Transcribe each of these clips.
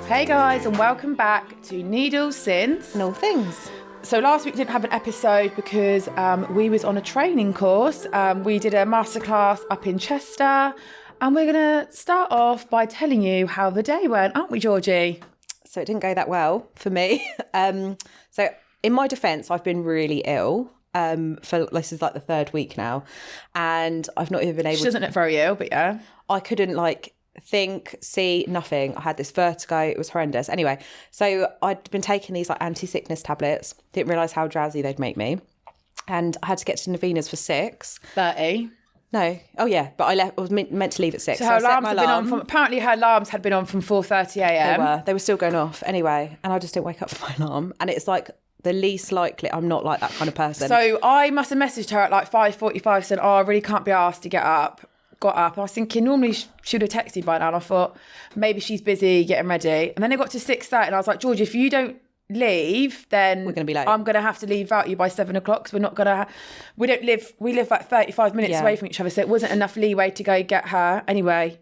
Hey guys, and welcome back to Needles, Since and All Things. So last week we didn't have an episode because we was on a training course. We did a masterclass up in Chester, and we're going to start off by telling you how the day went, aren't we, Georgie? So it didn't go that well for me. So in my defence, I've been really ill. For this is like the third week now, and I've not even been able. She doesn't look very ill, but yeah, I couldn't think, see, nothing. I had this vertigo. It was horrendous. Anyway, so I'd been taking these anti-sickness tablets. Didn't realise how drowsy they'd make me, and I had to get to Navina's for 6:30. No, oh yeah, but I was meant to leave at 6. So her alarms had been on from. Apparently, her alarms had been on from 4:30 a.m. They were still going off anyway, and I just didn't wake up for my alarm, and it's like the least likely. I'm not like that kind of person. So I must have messaged her at 5:45 saying, I really can't be asked to get up. Got up. I was thinking normally she would have texted by now, and I thought maybe she's busy getting ready. And then it got to 6:30 and I was like, George, if you don't leave, then we're going to be late. I'm going to have to leave without you by 7 o'clock because we're not going to... We live 35 minutes away from each other, so it wasn't enough leeway to go get her. Anyway,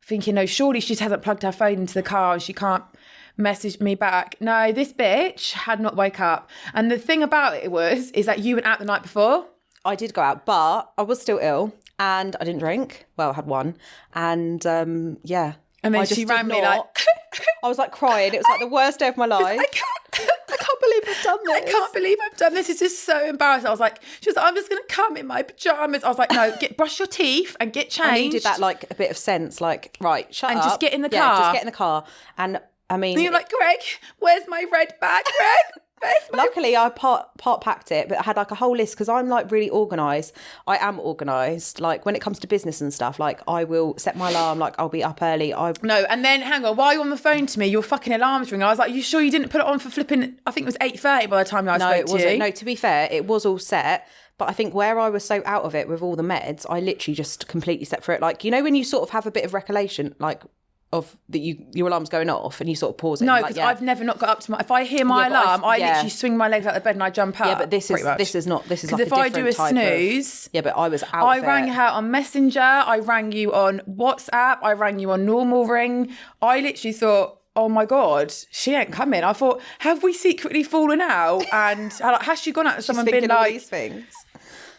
thinking, no, surely she just hasn't plugged her phone into the car and she can't message me back. No, this bitch had not woke up. And the thing about it is that you went out the night before. I did go out, but I was still ill and I didn't drink. Well, I had one. And And then she rang me I was crying. It was the worst day of my life. I can't believe I've done this. I can't believe I've done this. This is just so embarrassing. I was like, she was like, I'm just going to come in my pajamas. I was like, no, brush your teeth and get changed. I needed that a bit of sense, right, shut up. And just get in the car. Yeah, just get in the car. And I mean... And you're like, Greg, where's my red bag, Greg? Luckily, I part packed it, but I had a whole list because I'm really organised. I am organised. When it comes to business and stuff, I will set my alarm. I'll be up early. No, and then hang on, while you're on the phone to me, your fucking alarm's ringing. I was like, you sure you didn't put it on for flipping? I think it was 8:30 by the time I spoke to you. No, it wasn't. No, to be fair, it was all set. But I think where I was so out of it with all the meds, I literally just completely set for it. When you sort of have a bit of recollection, of that your alarm's going off and you sort of pause it. No, because I've never not got up to my... If I hear my alarm, I literally swing my legs out of bed and I jump up. Yeah, but this is not... Because if I do a snooze... Yeah, but I was out I rang her on Messenger, I rang you on WhatsApp, I rang you on normal ring. I literally thought, oh my God, she ain't coming. I thought, have we secretly fallen out? And has she gone out to someone been all these things?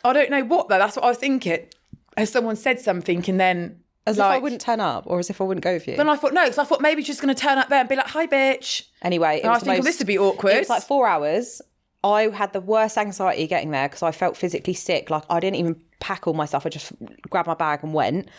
I don't know what though, that's what I was thinking. Has someone said something and then... As if I wouldn't turn up or as if I wouldn't go with you. Then I thought, no, because I thought maybe she's just going to turn up there and be like, hi, bitch. Anyway, I was thinking this would be awkward. It was 4 hours. I had the worst anxiety getting there because I felt physically sick. I didn't even pack all my stuff. I just grabbed my bag and went.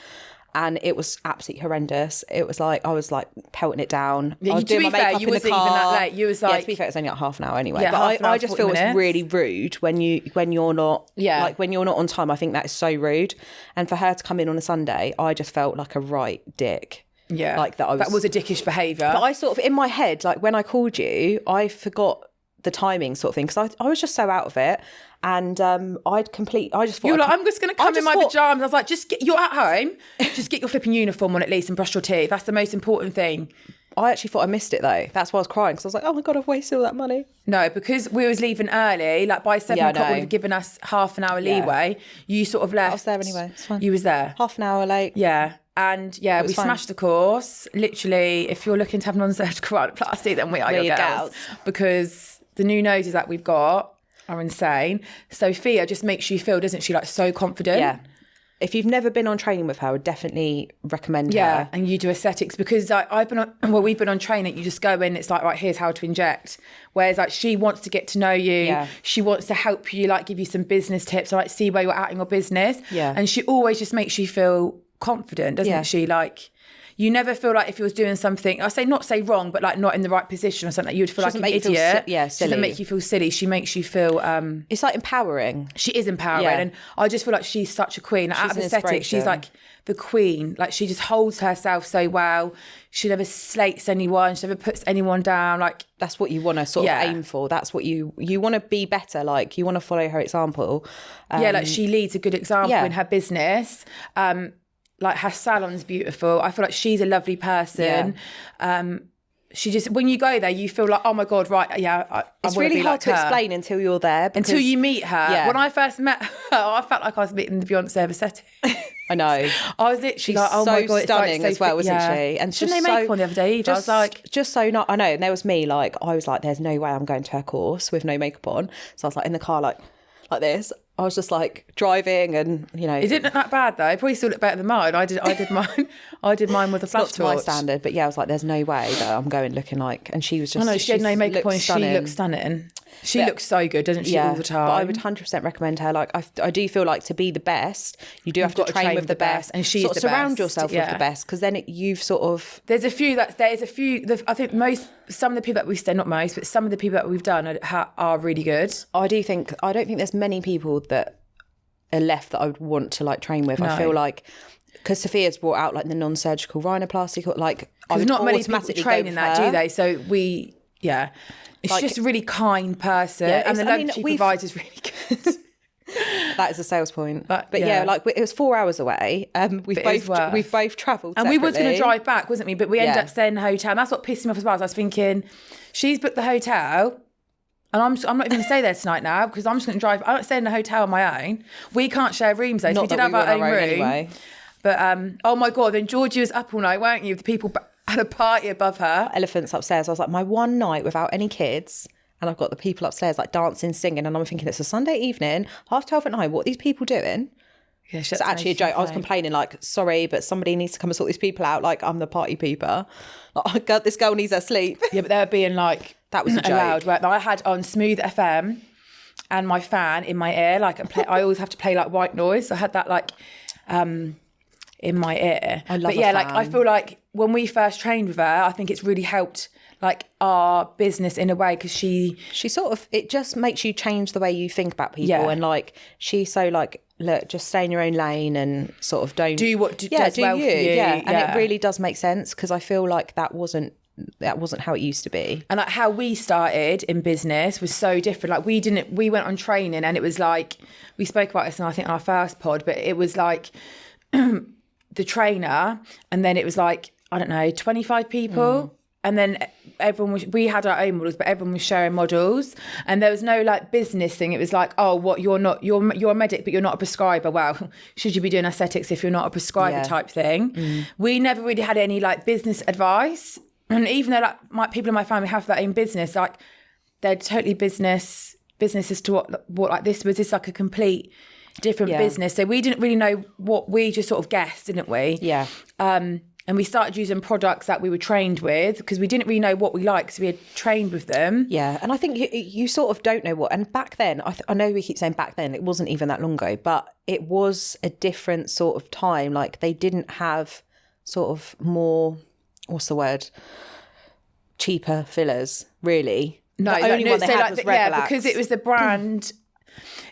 And it was absolutely horrendous. It was I was pelting it down. Yeah, I was doing my makeup you in the wasn't car. even that late. You was to be fair, it's only half an hour anyway. Yeah, but I just feel it's really rude when you're not when you're not on time. I think that is so rude. And for her to come in on a Sunday, I just felt like a right dick. Yeah, that was a dickish behaviour. But I sort of in my head, when I called you, I forgot the timing sort of thing because I was just so out of it. And I just thought... You were I'm just going to come in my pyjamas. I was like, you're at home, just get your flipping uniform on at least and brush your teeth. That's the most important thing. I actually thought I missed it though. That's why I was crying because I was like, oh my God, I've wasted all that money. No, because we was leaving early, by 7 o'clock would have given us half an hour leeway. You sort of left. I was there anyway, it's fine. You was there. Half an hour late. Yeah. And we smashed the course. Literally, if you're looking to have non-surgical rhinoplasty, then we are your girls. Because the new noses that we've got are insane. Sophia just makes you feel, doesn't she, so confident? Yeah. If you've never been on training with her, I would definitely recommend her. Yeah, and you do aesthetics because we've been on training. You just go in, it's right, here's how to inject. Whereas she wants to get to know you. Yeah. She wants to help you, give you some business tips, see where you're at in your business. Yeah. And she always just makes you feel confident, doesn't she? You never feel like if you was doing something, not say wrong, but not in the right position or something, you'd feel like an idiot. Silly. She doesn't make you feel silly. She makes you feel... it's empowering. She is empowering. Yeah. And I just feel like she's such a queen. Out of aesthetics, she's the queen. She just holds herself so well. She never slates anyone. She never puts anyone down. That's what you want to sort of aim for. That's what you want to be better. You want to follow her example. She leads a good example in her business. Her salon's beautiful. I feel like she's a lovely person. Yeah. She just, when you go there, you feel like, oh my God, right, yeah, it's really hard to explain until you're there. Until you meet her. Yeah. When I first met her, I felt like I was meeting the Beyonce of aesthetics. I know. I was literally She's like, oh my so God, it's stunning like as well, isn't she? And shouldn't they make one the other day either? I was like, just so not. I know. And there was me, like, I was like, there's no way I'm going to her course with no makeup on. So I was like in the car, like this. I was just like driving, and you know, it didn't look that bad though. It probably still looked better than mine. I did mine. I did mine with a flash not to my torch. standard, but yeah, I was like, there's no way that I'm going looking like. And she was just. I know she had no makeup on. Stunning. She looks stunning. She looks so good, doesn't she? All the time. But I would 100% recommend her. Like, I do feel like to be the best, you do have to train with the best, and she's sort of the surround best. yourself with the best, because then you've sort of. There's a few. I think some of the people that we've done, not most, but some of the people that we've done are really good. I don't think there's many people that are left that I would want to like train with. No. I feel like because Sophia's brought out like the non-surgical rhinoplasty, like there's not many people training that, do they? So it's like, just a really kind person, and the love she provides is really good. That is a sales point, but yeah, like it was 4 hours away. We've both travelled, and we was going to drive back, wasn't we? But we ended up staying in the hotel, and that's what pissed me off as well. I was thinking, she's booked the hotel, and I'm not even going to stay there tonight now because I'm just going to drive. I don't stay in the hotel on my own. We can't share rooms though, so we did have our own room. Anyway. But oh my God, then Georgie was up all night, weren't you? The people had a party above her. Elephants upstairs. I was like, my one night without any kids, and I've got the people upstairs like dancing, singing, and I'm thinking it's a Sunday evening, 12:30 at night. What are these people doing? Yeah, it's actually a joke. I was complaining like, sorry, but somebody needs to come and sort these people out. Like, I'm the party pooper. Like, oh God, this girl needs her sleep. Yeah, but they were being like, that was a joke. Allowed. Right? I had on Smooth FM and my fan in my ear. Like, I always have to play like white noise. So I had that like in my ear. I love. But yeah, like I feel like when we first trained with her, I think it's really helped like our business in a way because she sort of, it just makes you change the way you think about people, and like she's so like, look, just stay in your own lane and sort of don't do what does well for you. Yeah, and it really does make sense because I feel like that wasn't how it used to be. And like how we started in business was so different. Like we went on training and it was like, we spoke about this in I think our first pod, but it was like the trainer, and then it was like, I don't know, 25 people. And then we had our own models, but everyone was sharing models, and there was no like business thing. It was like, oh, what, you're a medic, but you're not a prescriber. Well, should you be doing aesthetics if you're not a prescriber type thing? We never really had any like business advice. And even though like people in my family have their own business, like they're totally business as to what like this was just like a complete different business. So we didn't really know what, we just sort of guessed, didn't we? Yeah. And we started using products that we were trained with because we didn't really know what we liked, so we had trained with them. Yeah, and I think you sort of don't know what. And back then, I know we keep saying back then, it wasn't even that long ago, but it was a different sort of time. Like they didn't have sort of more, what's the word, cheaper fillers, really. No, the only one they had was Revelax. Yeah, because it was the brand.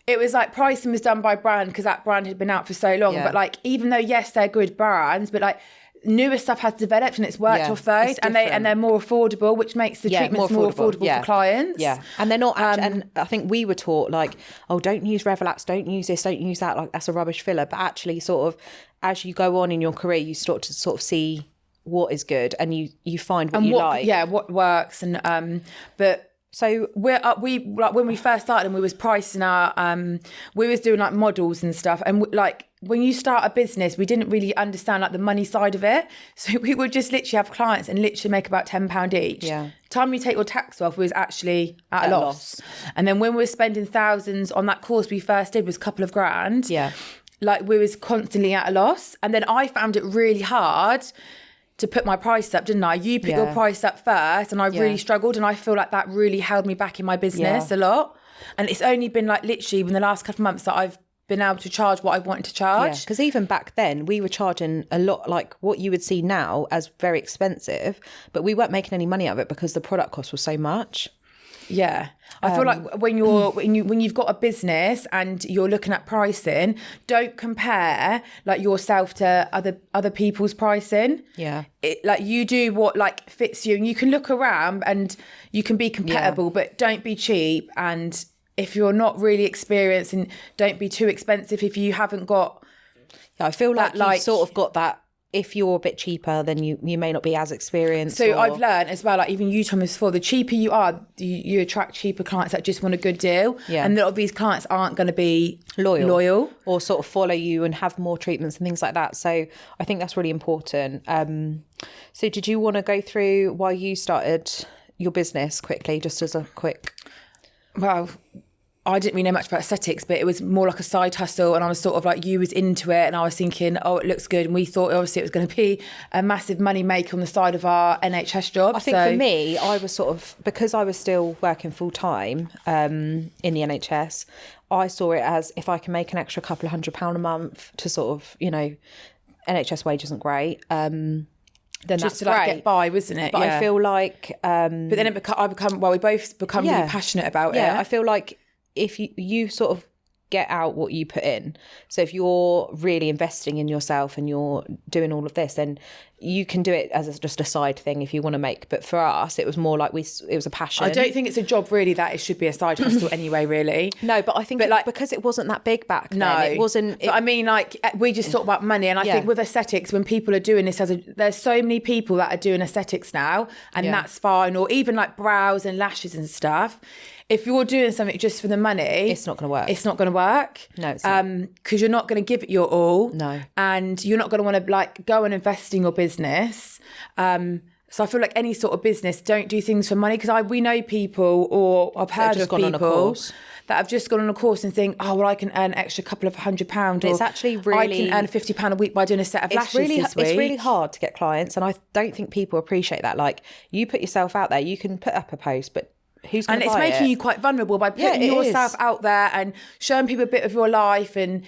It was like pricing was done by brand because that brand had been out for so long. Yeah. But like, even though yes, they're good brands, but like newer stuff has developed and it's worked off those, and they're more affordable, which makes the treatments more affordable for clients. Yeah, and they're not. And I think we were taught like, oh, don't use Revelax, don't use this, don't use that. Like that's a rubbish filler. But actually, sort of, as you go on in your career, you start to sort of see what is good, and you find what you like. Yeah, what works, and but. So we like when we first started and we was pricing our we was doing like models and stuff, and like when you start a business we didn't really understand like the money side of it, so we would just literally have clients and literally make about £10 each. Yeah. Time you take your tax off, we was actually at a loss. And then when we were spending thousands on that course we first did was a couple of grand. Yeah. Like we was constantly at a loss, and then I found it really hard to put my price up, didn't I? You put your price up first, and I really struggled, and I feel like that really held me back in my business a lot. And it's only been like literally in the last couple of months that I've been able to charge what I wanted to charge. Because even back then we were charging a lot, like what you would see now as very expensive, but we weren't making any money out of it because the product cost was so much. Yeah. I feel like when you've got a business and you're looking at pricing, don't compare like yourself to other people's pricing. Yeah. Like you do what like fits you, and you can look around and you can be compatible, but don't be cheap. And if you're not really experienced, and don't be too expensive if you haven't got. Yeah, I feel like you've sort of got that if you're a bit cheaper, then you may not be as experienced. So I've learned as well, like even you, Thomas, before, the cheaper you are, you attract cheaper clients that just want a good deal. Yeah. And a lot of these clients aren't going to be loyal or sort of follow you and have more treatments and things like that. So I think that's really important. So did you want to go through why you started your business quickly, just as a quick... Well, I didn't really know much about aesthetics, but it was more like a side hustle, and I was sort of like, you was into it, and I was thinking, oh, it looks good, and we thought obviously it was going to be a massive money maker on the side of our NHS job. I think for me, I was sort of, because I was still working full time in the NHS, I saw it as if I can make an extra couple of £100 a month to sort of, you know, NHS wage isn't great. Then just that's to like great. get by, wasn't it? But I feel like... but then we both become really passionate about it. Yeah, I feel like if you sort of get out what you put in. So if you're really investing in yourself and you're doing all of this, then you can do it as just a side thing if you want to make. But for us, it was more like it was a passion. I don't think it's a job really that it should be a side hustle anyway, really. No, but I think because it wasn't that big back then. No, it wasn't. But I mean, like, we just talk about money, and I think with aesthetics, when people are doing this, there's so many people that are doing aesthetics now, and that's fine, or even like brows and lashes and stuff. If you're doing something just for the money, it's not going to work. It's not going to work. No, it's not. Because you're not going to give it your all. No. And you're not going to want to like go and invest in your business. So I feel like any sort of business, don't do things for money. Because we know people, or I've heard of people that have just gone on a course and think, oh, well, I can earn an extra couple of £100. It's actually really... I can earn £50 a week by doing a set of lashes this week. It's really hard to get clients. And I don't think people appreciate that. Like, you put yourself out there, you can put up a post, but who's going to buy it? And it's making you quite vulnerable by putting yourself out there and showing people a bit of your life, and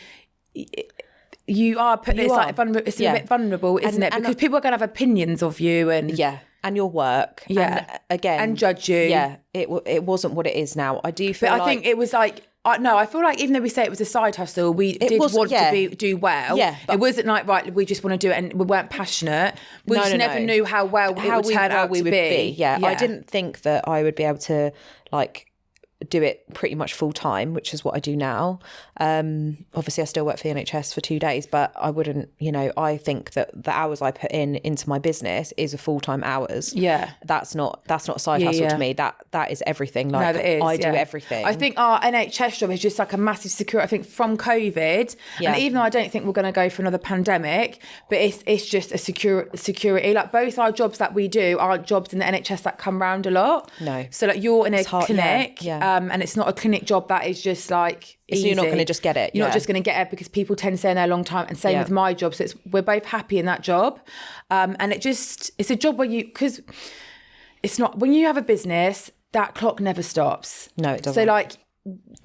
you are putting it's a bit vulnerable, isn't it? Because people are going to have opinions of you and and your work, and again, and judge you. Yeah, it wasn't what it is now. I do feel, but I think it was like. I feel like even though we say it was a side hustle, we did want to do well. Yeah, it wasn't like, right, we just want to do it, and we weren't passionate. We never knew how well it would turn out to be. Yeah, I didn't think that I would be able to like do it pretty much full time, which is what I do now. Obviously I still work for the NHS for 2 days, but I wouldn't, I think that the hours I put into my business is a full-time hours. Yeah. That's not a side hustle to me. That is everything. Like, no, I do everything. I think our NHS job is just like a massive security. I think from COVID, and even though I don't think we're going to go for another pandemic, but it's just a security. Like, both our jobs that we do aren't jobs in the NHS that come round a lot. No. So like, you're in a clinic, and it's not a clinic job that is just like easy. So you're not going to just get it. You're not just going to get it, because people tend to stay in there a long time. And same with my job. So we're both happy in that job. And it's a job where because it's not, when you have a business, that clock never stops. No, it doesn't. So like,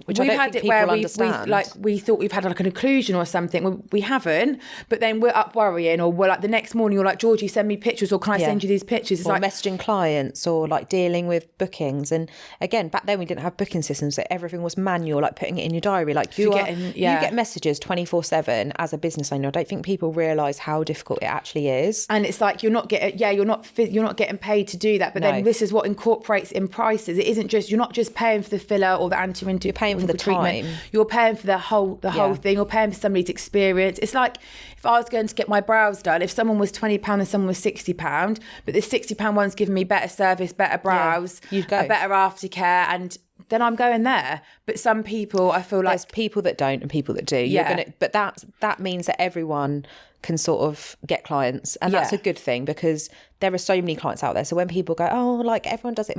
which we've had it where we thought we've had like an occlusion or something. We haven't, but then we're up worrying, or we're like the next morning you're like, Georgie, send me pictures, or can I send you these pictures? It's or like messaging clients, or like dealing with bookings. And again, back then we didn't have booking systems, so everything was manual, like putting it in your diary. Like you get messages 24/7 as a business owner. I don't think people realise how difficult it actually is. And it's like you're not getting paid to do that. But then this is what incorporates in prices. It isn't just, you're not just paying for the filler or the anti-wrinkle. You're paying for the treatment. You're paying for the whole thing. You're paying for somebody's experience. It's like if I was going to get my brows done, if someone was £20 and someone was £60, but the £60 one's giving me better service, better brows, you'd go. A better aftercare, and then I'm going there. But some people, I feel like, there's people that don't and people that do. But that means that everyone can sort of get clients, and that's a good thing, because there are so many clients out there. So when people go, oh, like everyone does it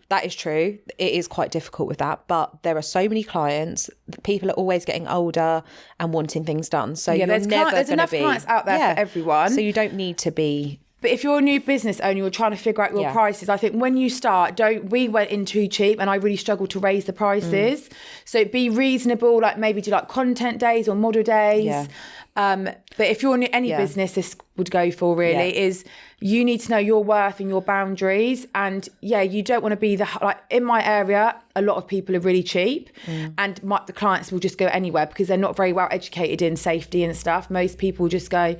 that is true. It is quite difficult with that, but there are so many clients. People are always getting older and wanting things done. So there's enough clients out there for everyone. So you don't need to be. But if you're a new business owner, you're trying to figure out your prices. I think when you start, we went in too cheap, and I really struggled to raise the prices. So be reasonable, like maybe do like content days or model days. Yeah. But if you're any business, this would go for really is you need to know your worth and your boundaries. And you don't want to be like in my area, a lot of people are really cheap, and the clients will just go anywhere because they're not very well educated in safety and stuff. Most people just go,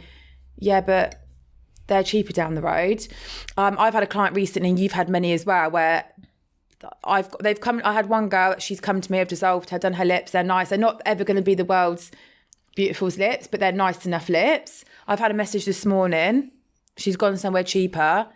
but they're cheaper down the road. I've had a client recently, and you've had many as well, where I had one girl, she's come to me, I've dissolved her, done her lips, they're nice. They're not ever going to be the world's beautiful lips, but they're nice enough lips. I've had a message this morning. She's gone somewhere cheaper.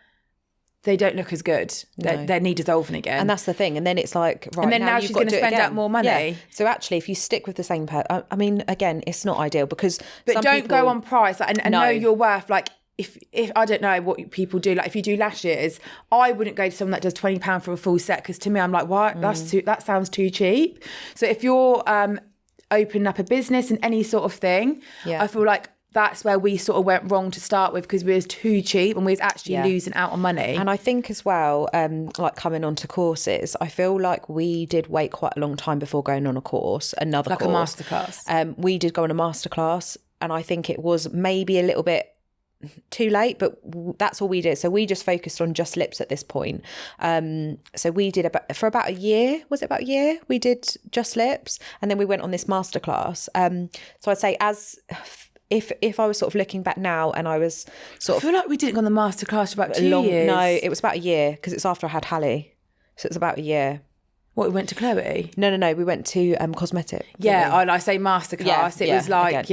They don't look as good. They need dissolving again. And that's the thing. And then it's like, right, and then now she's going to spend out more money. Yeah. So actually, if you stick with the same I mean, again, it's not ideal because But don't go on price and know your worth. Like, if I don't know what people do, like if you do lashes, I wouldn't go to someone that does £20 for a full set, because to me, I'm like, why? That sounds too cheap. So if you're opening up a business and any sort of thing, I feel like that's where we sort of went wrong to start with, because we was too cheap and we was actually losing out on money. And I think as well, like coming onto courses, I feel like we did wait quite a long time before going on a course, another like course. a masterclass. We did go on a masterclass, and I think it was maybe a little bit too late, but that's all we did. So we just focused on just lips at this point. So we did for about a year. Was it about a year? We did just lips, and then we went on this masterclass. So I'd say if I was sort of looking back now, and I was I feel like we didn't go on the masterclass for about 2 years. No, it was about a year, because it's after I had Hallie. So it's about a year. What, we went to Chloe? No, we went to cosmetic. Yeah, I say masterclass. It was like,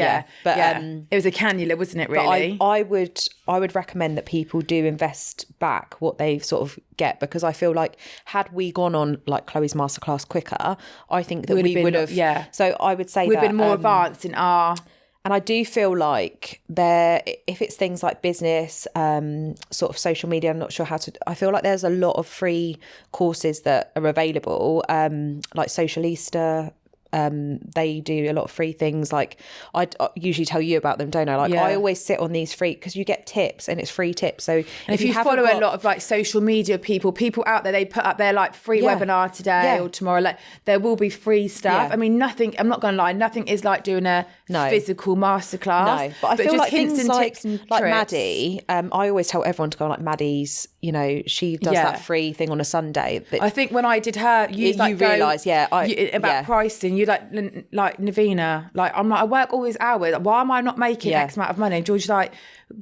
but it was a cannula, wasn't it? Really, but I would recommend that people do invest back what they sort of get, because I feel like had we gone on like Chloe's masterclass quicker, I think that we would have. Yeah. So I would say we've been more advanced in our. And I do feel like if it's things like business, sort of social media, I'm not sure how to, I feel like there's a lot of free courses that are available, like Socialista. They do a lot of free things. Like I usually tell you about them, don't I? Like I always sit on these free, because you get tips and it's free tips. So if you follow a lot of like social media people out there, they put up their like free webinar today or tomorrow. Like there will be free stuff. I mean, nothing. I'm not going to lie. Nothing is like doing a physical masterclass. No, but I feel like things like Maddie. I always tell everyone to go on like Maddie's. You know, she does that free thing on a Sunday. But I think when I did her, you realise, about pricing. You like Navina, like I'm like, I work all these hours. Why am I not making X amount of money? And George's like,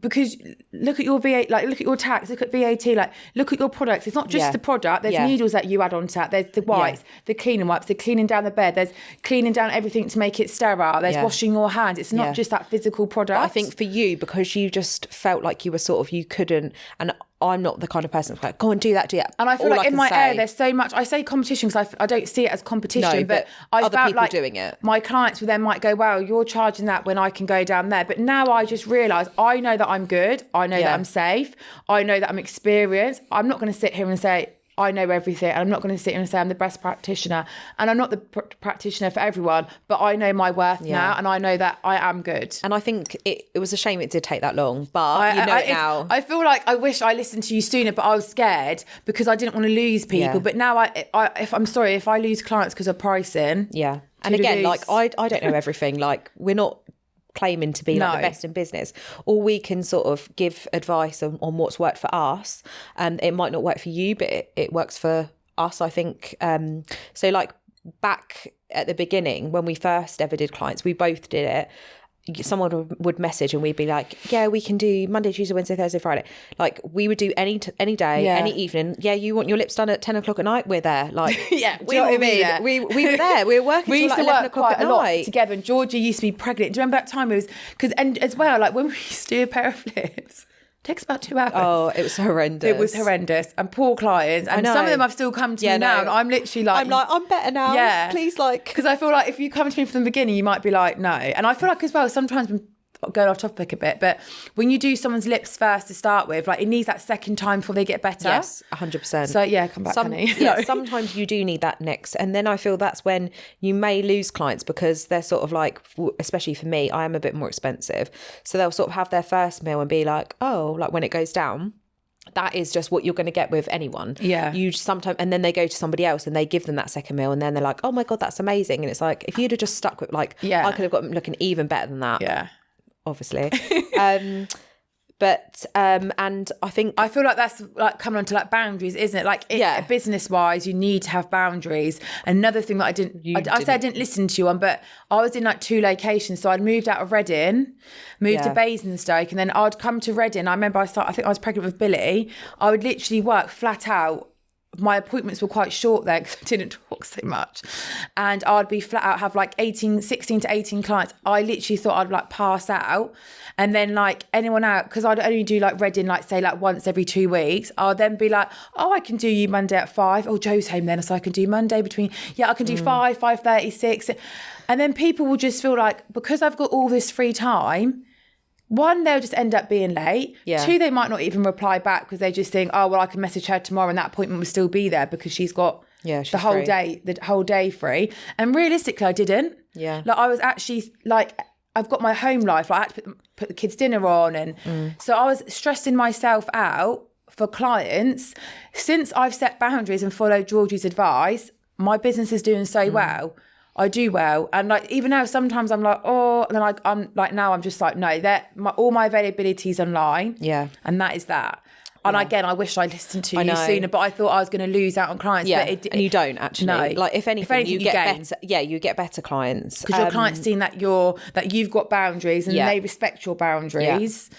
because look at your VAT, like look at your tax, look at VAT, like look at your products. It's not just the product. There's needles that you add on to that. There's the wipes, the cleaning wipes, the cleaning down the bed. There's cleaning down everything to make it sterile. There's washing your hands. It's not just that physical product. But I think for you, because you just felt like you were sort of, you couldn't, and I'm not the kind of person that's like, go and do that. And I feel like in my area, there's so much, I say competition because I don't see it as competition, but I other felt people like doing it. My clients then might go, wow, you're charging that when I can go down there. But now I just realise, I know that I'm good. I know that I'm safe. I know that I'm experienced. I'm not going to sit here and say, I know everything. And I'm not going to sit here and say I'm the best practitioner. And I'm not the practitioner for everyone, but I know my worth now, and I know that I am good. And I think it was a shame it did take that long, but you know it now. I feel like I wish I listened to you sooner, but I was scared because I didn't want to lose people. But now if I lose clients because of pricing. Yeah. And again, like I don't know everything. Like we're not claiming to be like the best in business. All we can sort of give advice on what's worked for us, and it might not work for you, but it works for us, I think. So like back at the beginning when we first ever did clients, we both did it. Someone would message and we'd be like, yeah, we can do Monday, Tuesday, Wednesday, Thursday, Friday. Like we would do any day, any evening. Yeah, you want your lips done at 10 o'clock at night? We're there. Like, we all be there. We were there. We were working till like 11 o'clock at night together. And Georgie used to be pregnant. Do you remember that time? It was and as well, like when we used to do a pair of lips. Takes about 2 hours. Oh, it was horrendous. It was horrendous. And poor clients. And some of them have still come to me now. And I'm literally like... I'm better now. Yeah. Please, like... Because I feel like if you come to me from the beginning, you might be like, no. And I feel like as well, sometimes when going off topic a bit, but when you do someone's lips first to start with, like it needs that second time before they get better. Yes, 100%. So yeah, come back, honey. Yeah, sometimes you do need that next, and then I feel that's when you may lose clients because they're sort of like, especially for me, I am a bit more expensive, so they'll sort of have their first meal and be like, oh, like when it goes down. That is just what you're going to get with anyone. Yeah. You sometimes, and then they go to somebody else and they give them that second meal and then they're like, oh my God, that's amazing. And it's like, if you'd have just stuck with like, I could have got them looking even better than that. Yeah. Obviously. And I feel like that's like coming on to like boundaries, isn't it? Like business wise, you need to have boundaries. Another thing that I didn't listen to you on, but I was in like 2 locations. So I'd moved out of Reading, moved to Basingstoke, and then I'd come to Reading. I remember I think I was pregnant with Billy. I would literally work flat out my appointments were quite short there because I didn't talk so much, and I'd be flat out, have like 16 to 18 clients. I literally thought I'd like pass out, and then like anyone out, because I'd only do like Reading like say like once every 2 weeks. I'll then be like, oh, I can do you Monday at 5. Oh, Joe's home then, so I can do Monday between, I can do 5, 5:30, 6. And then people will just feel like, because I've got all this free time, one, they'll just end up being late. Yeah. 2, they might not even reply back because they just think, oh, well, I can message her tomorrow and that appointment will still be there because she's got the whole day free. And realistically, I didn't. Yeah. Like, I was actually like, I've got my home life. Like, I had to put the kids' dinner on. And so I was stressing myself out for clients. Since I've set boundaries and followed Georgie's advice, my business is doing so well. I do well. And like, even now, sometimes I'm like, oh, and then I'm like, now I'm just like, no, all my availability is online. Yeah. And that is that. And again, I wish I listened to you sooner, but I thought I was going to lose out on clients. Yeah, but and you don't actually. No. Like, if anything you get better. Yeah, you get better clients. Because your clients seeing that you've got boundaries and they respect your boundaries.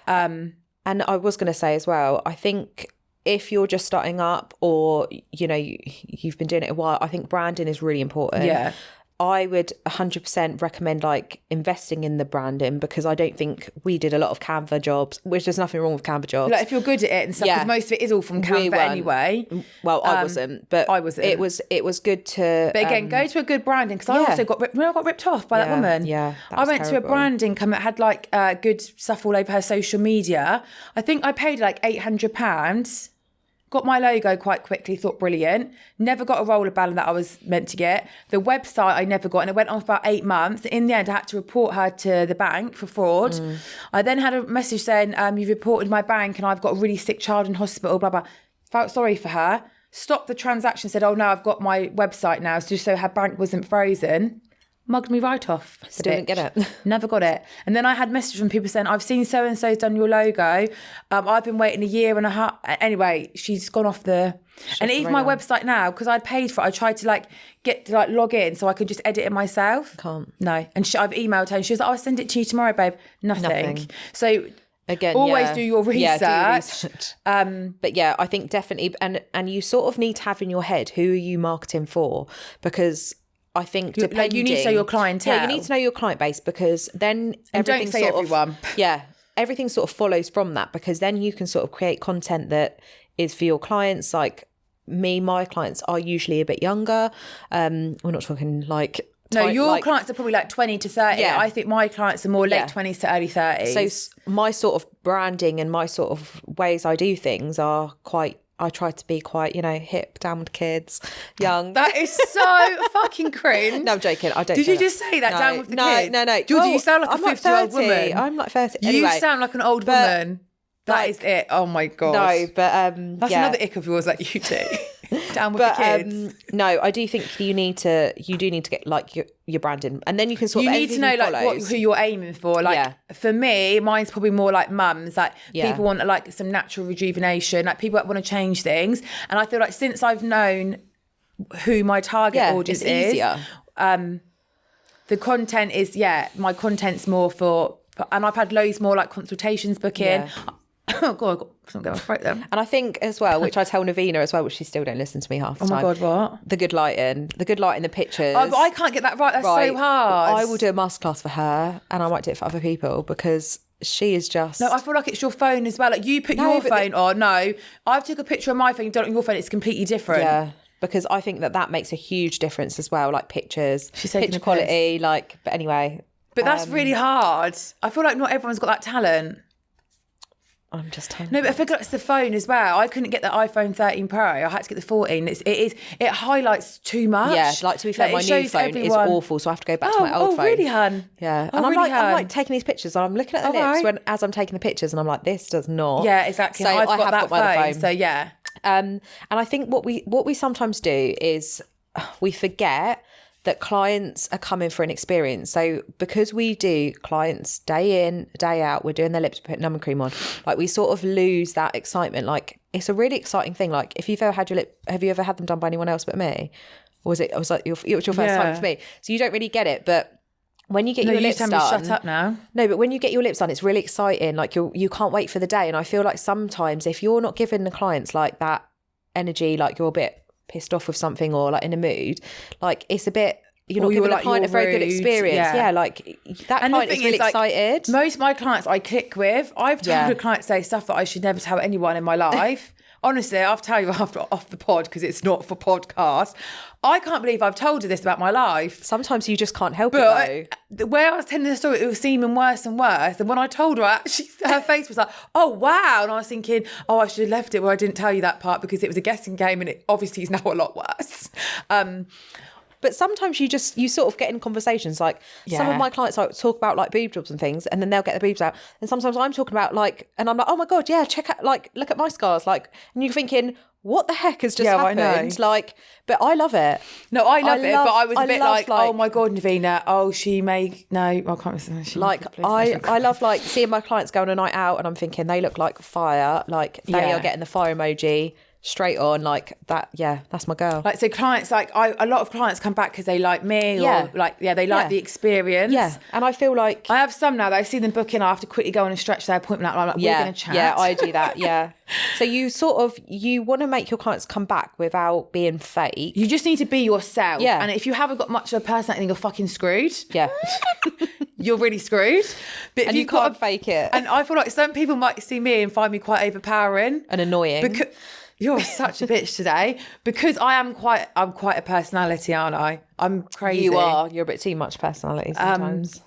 Yeah. And I was going to say as well, I think if you're just starting up or, you've been doing it a while, I think branding is really important. Yeah. I would 100% recommend like investing in the branding, because I don't think we did a lot of Canva jobs, which there's nothing wrong with Canva jobs. Like, if you're good at it and stuff, because most of it is all from Canva anyway. Well, I wasn't, but I wasn't. It was good to. But again, go to a good branding, because I also got ripped off by that woman. Yeah, I went to a branding company that had like good stuff all over her social media. I think I paid like £800. Got my logo quite quickly, thought brilliant. Never got a roller banner that I was meant to get. The website I never got, and it went on for about 8 months. In the end, I had to report her to the bank for fraud. I then had a message saying, you've reported my bank and I've got a really sick child in hospital, blah, blah. Felt sorry for her. Stopped the transaction, said, oh no, I've got my website now, just so her bank wasn't frozen. Mugged me right off. Still didn't get it. Never got it. And then I had messages from people saying, I've seen so-and-so's done your logo. I've been waiting 1.5 years. Anyway, she's gone off the... And even my website now, because I'd paid for it, I tried to log in so I could just edit it myself. Can't. No. And I've emailed her and she was like, I'll send it to you tomorrow, babe. Nothing. So... Again, always do your research. Yeah, do research. But yeah, I think definitely... And you sort of need to have in your head, who are you marketing for? Because... I think depending, you need to know your clientele. Yeah, you need to know your client base, because then everything sort of, everything sort of follows from that, because then you can sort of create content that is for your clients. Like me, my clients are usually a bit younger. We're not talking like... No, your clients are probably like 20 to 30. Yeah. I think my clients are more late 20s to early 30s. So my sort of branding and my sort of ways I do things are quite... I try to be quite, hip, down with kids, young. That is so fucking cringe. No, I'm joking. I don't. Did you just say that, down with the kids? No. Georgie, you sound like a 50-year-old woman. I'm like 30. Anyway, you sound like an old woman. That is it. Oh my God. No, but that's another ick of yours that you do. Down with the kids. No, I do think you do need to get like your branding, and then you can sort of... You need to know like who you're aiming for. Like for me, mine's probably more like mums. Like people want like some natural rejuvenation. Like people that want to change things. And I feel like since I've known who my target audience is, easier. The content is my content's more for, and I've had loads more like consultations book in. Yeah. Oh God, I've got something going to throat them. And I think as well, which I tell Navina as well, which she still don't listen to me half the time. Oh my God, what? The good lighting, the pictures. Oh, but I can't get that right. That's so hard. I will do a masterclass for her, and I might do it for other people, because she is just... No, I feel like it's your phone as well. Like you put your phone on. No, I've took a picture of my phone, you done it on your phone. It's completely different. Yeah. Because I think that makes a huge difference as well. Like pictures, picture quality, but anyway. But that's really hard. I feel like not everyone's got that talent. I'm just telling No, but I feel like it's the phone as well. I couldn't get the iPhone 13 Pro. I had to get the 14. It highlights too much. Yeah, like to be fair, my new phone is awful, so I have to go back to my old phone. Oh, really, hun? Yeah. And I'm like taking these pictures, and I'm looking at the lips as I'm taking the pictures, and I'm like, this does not. Yeah, exactly. So I've got that phone. So yeah. And I think what we sometimes do is we forget that clients are coming for an experience. So because we do clients day in, day out, we're doing their lips, putting numbing cream on, like we sort of lose that excitement. Like it's a really exciting thing. Like if you've ever had have you ever had them done by anyone else but me? Or was it was like it was your first time for me? So you don't really get it. But when you get your lips done, shut up now. No, but when you get your lips done, it's really exciting. Like you can't wait for the day. And I feel like sometimes if you're not giving the clients like that energy, like you're a bit pissed off with something or like in a mood, like it's a bit, you're not Or giving you're a client a very good rude. experience. Yeah, like that And client is really excited. Most of my clients I click with, I've told a client to say stuff that I should never tell anyone in my life. Honestly, I'll tell you after off the pod because it's not for podcast. I can't believe I've told her this about my life. Sometimes you just can't help it though. Where I was telling the story, it was seeming worse and worse. And when I told her, actually, her face was like, oh, wow. And I was thinking, oh, I should have left it where I didn't tell you that part because it was a guessing game and it obviously is now a lot worse. But sometimes you sort of get in conversations, like some of my clients like talk about like boob jobs and things, and then they'll get the boobs out. And sometimes I'm talking about like, and I'm like, oh my God, yeah, check out, like, look at my scars. Like, and you're thinking, what the heck has just happened? I know. Like, but I love it. No, I love it, but I was a bit like, oh my God, Navina, oh, I can't remember. Like, I love like seeing my clients go on a night out and I'm thinking they look like fire. Like they are getting the fire emoji straight on, like that. Yeah, that's my girl. Like, so clients, like a lot of clients come back because they like me or like, they like the experience. Yeah. And I feel like I have some now that I see them booking, I have to quickly go on and stretch their appointment out. I'm like, we're going to chat. Yeah, I do that. Yeah. So you want to make your clients come back without being fake. You just need to be yourself. Yeah. And if you haven't got much of a personality, then you're fucking screwed. Yeah. You're really screwed. But if and you can't fake it. And I feel like some people might see me and find me quite overpowering. And annoying. Because you're such a bitch today. Because I'm quite a personality, aren't I? I'm crazy. You are. You're a bit too much personality sometimes.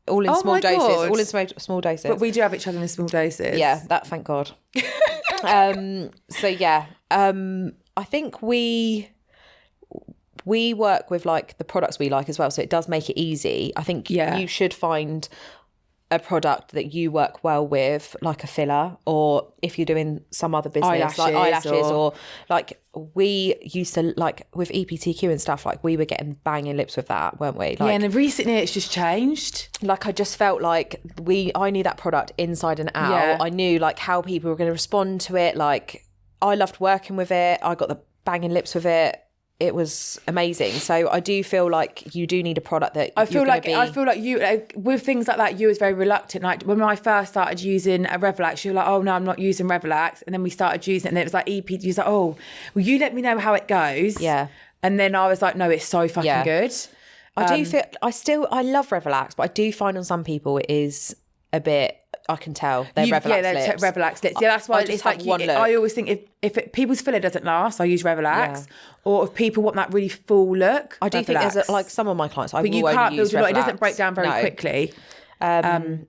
All in small doses. God. All in small doses. But we do have each other in small doses. Yeah, that, thank God. So yeah, I think we work with like the products we like as well. So it does make it easy. I think you should find a product that you work well with, like a filler, or if you're doing some other business, like eyelashes or like we used to, like with EPTQ and stuff, like we were getting banging lips with that, weren't we? Like, and recently it's just changed. Like I just felt like I knew that product inside and out. Yeah. I knew like how people were going to respond to it. Like I loved working with it. I got the banging lips with it. It was amazing. So I do feel like you do need a product that I feel like you with things like that. You was very reluctant. Like when I first started using a Revelax, you were like, "Oh no, I'm not using Revelax." And then we started using it, and it was like EP. You was like, "Oh, well, you let me know how it goes." Yeah. And then I was like, "No, it's so fucking good." I do feel I love Revelax, but I do find on some people it is a bit. I can tell they're Revelax lips. Revelax lips. Yeah, that's why it's like I always think if people's filler doesn't last, I use Revelax. Yeah. Or if people want that really full look, I do think there's like some of my clients, but you can't build a lot. It doesn't break down very quickly. Oh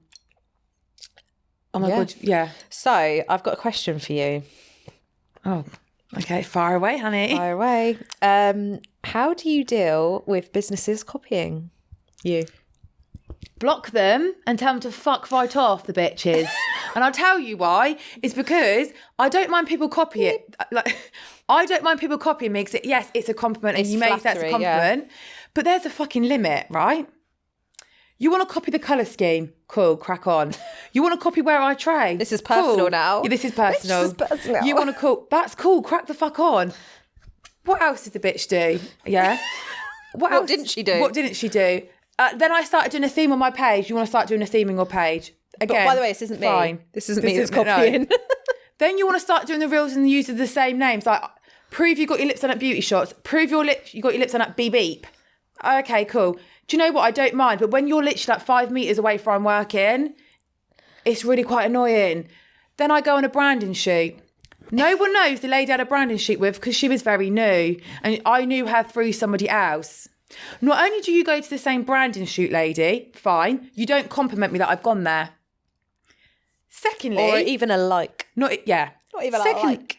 my God, yeah. So I've got a question for you. Oh, okay, fire away, honey. Fire away. How do you deal with businesses copying you? Block them and tell them to fuck right off, the bitches. And I'll tell you why. It's because I don't mind people copy it. Like, I don't mind people copying me because yes, it's a compliment and you may say that's a compliment. Yeah. But there's a fucking limit, right? You want to copy the colour scheme? Cool, crack on. You want to copy where I trade? This is personal cool. now. Yeah, this is personal. This is personal. You want to call? That's cool, crack the fuck on. What else did the bitch do? Yeah? What didn't she do? What didn't she do? Then I started doing a theme on my page. You want to start doing a theme on your page? Again, but by the way, this isn't fine. Me. This isn't me that's copying. No. Then you want to start doing the reels and the use of the same names. Like, prove you got your lips done at Beauty Shots. Prove you got your lips done at Beep Beep. Okay, cool. Do you know what? I don't mind. But when you're literally like 5 meters away from where I'm working, it's really quite annoying. Then I go on a branding shoot. No one knows the lady I had a branding shoot with because she was very new. And I knew her through somebody else. Not only do you go to the same branding shoot, lady, fine, you don't compliment me that I've gone there. Secondly, or even a like. Not even a like.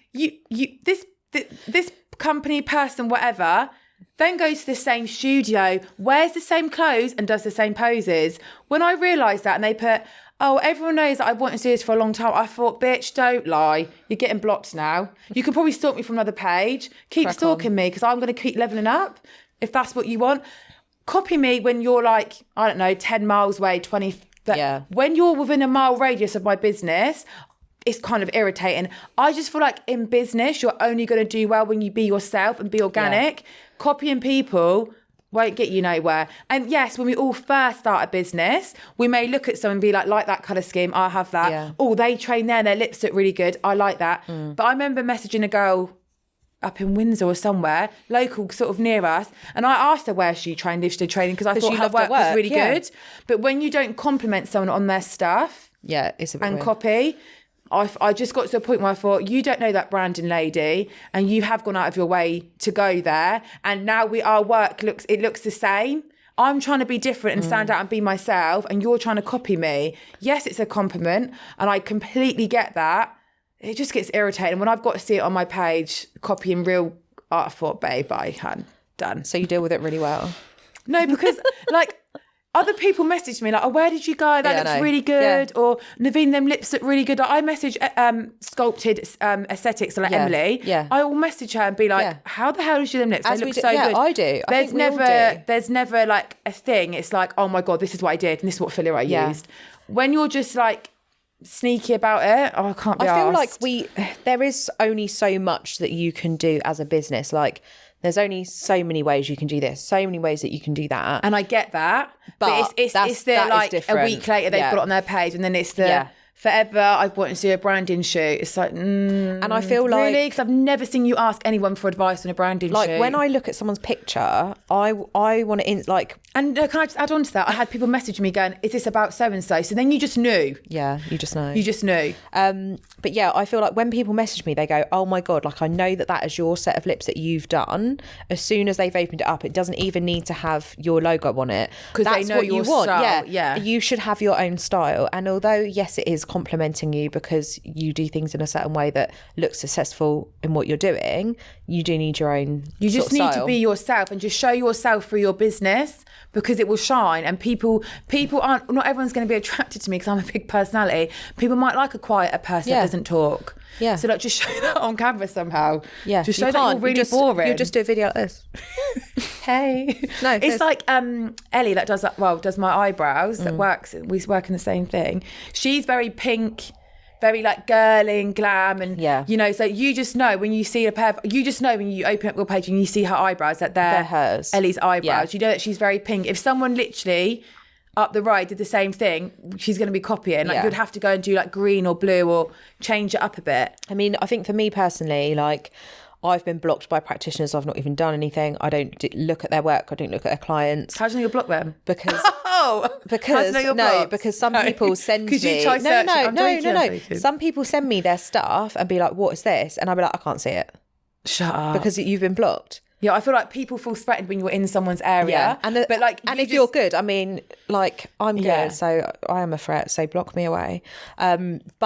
This company, person, whatever, then goes to the same studio, wears the same clothes and does the same poses. When I realised that and they put, oh, everyone knows that I've wanted to do this for a long time, I thought, bitch, don't lie. You're getting blocked now. You can probably stalk me from another page. Keep stalking me because I'm going to keep levelling up. If that's what you want, copy me when you're like, I don't know, 10 miles away, 20. Yeah. When you're within a mile radius of my business, it's kind of irritating. I just feel like in business, you're only going to do well when you be yourself and be organic. Yeah. Copying people won't get you nowhere. And yes, when we all first start a business, we may look at someone and be like that colour scheme, I have that. Yeah. Oh, they train there and their lips look really good. I like that. But I remember messaging a girl up in Windsor or somewhere, local, sort of near us. And I asked her where she trained, if she did training, because I thought her work was really good. But when you don't compliment someone on their stuff, it's a bit and weird. Copy, I just got to a point where I thought, you don't know that branding lady, and you have gone out of your way to go there, and now our work looks the same. I'm trying to be different and stand out and be myself, and you're trying to copy me. Yes, it's a compliment, and I completely get that. It just gets irritating when I've got to see it on my page, copying real art. I thought, babe, I had done. So you deal with it really well. No, because like other people message me like, oh, where did you go? That looks really good. Yeah. Or Navina, them lips look really good. Like, I message Sculpted Aesthetics, like Emily. Yeah. I will message her and be like, how the hell did you them lips? They look so good. Yeah, I do. There's never like a thing. It's like, oh my God, this is what I did and this is what filler I used. When you're just like sneaky about it, I can't be arsed. Feel like there is only so much that you can do as a business. Like, there's only so many ways you can do this, so many ways that you can do that. And I get that. But it's like a week later they've got it on their page, and then it's the forever I've wanted to do a branding shoot. It's like, and I feel like, really? Because I've never seen you ask anyone for advice on a branding shoot. Like, when I look at someone's picture, I want to like. And can I just add on to that? I had people message me going, is this about so and so? So then you just knew. Yeah, you just know. You just knew. But yeah, I feel like when people message me, they go, oh my God, like I know that is your set of lips that you've done. As soon as they've opened it up, it doesn't even need to have your logo on it. Because they know what your you want. style. Yeah. You should have your own style. And although, yes, it is complimenting you because you do things in a certain way that looks successful in what you're doing, you do need your own You just need style. to be yourself and just show yourself through your business, because it will shine. And people aren't, not everyone's going to be attracted to me because I'm a big personality. People might like a quieter person that doesn't talk. Yeah. So like, just show that on camera somehow. Yeah. Just show that you're really boring. You'll just do a video like this. Hey. No, it's like Ellie that does my eyebrows, that we work in the same thing. She's very pink, very like girling, glam, and you know, so you just know when you see you just know when you open up your page and you see her eyebrows that they're hers. Ellie's eyebrows. You know that she's very pink. If someone literally up the road did the same thing, she's going to be copying. Like, you'd have to go and do like green or blue or change it up a bit. I mean, I think for me personally, like, I've been blocked by practitioners. I've not even done anything. I don't look at their work. I don't look at their clients. How do you know you'll block them? Because because some people send me. No. Some people send me their stuff and be like, "What is this?" And I'll be like, "I can't see it." Shut up. Because you've been blocked. Yeah, I feel like people feel threatened when you're in someone's area. Yeah. But like, and if you're good, I mean, like, I'm good, so I am a threat. So block me away. But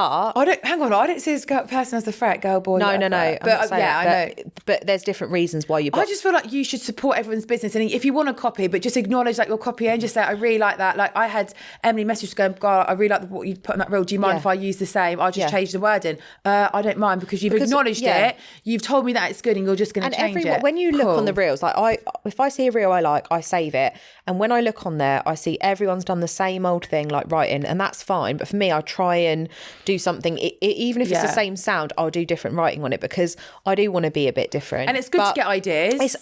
I don't see this person as a threat, girl, boy. No. But I know. But there's different reasons why you block. I just feel like you should support everyone's business, and if you want to copy, but just acknowledge like your copy and just say, I really like that. Like, I had Emily message going, God, I really like what you put on that reel. Do you mind if I use the same? I'll just change the wording. I don't mind, because you've acknowledged it. You've told me that it's good, and you're just going to change it. When you look on the reels, like, if I see a reel I like, I save it, and when I look on there, I see everyone's done the same old thing, like writing, and that's fine. But for me, I try and do something, even if it's the same sound, I'll do different writing on it, because I do want to be a bit different. And it's good to get ideas.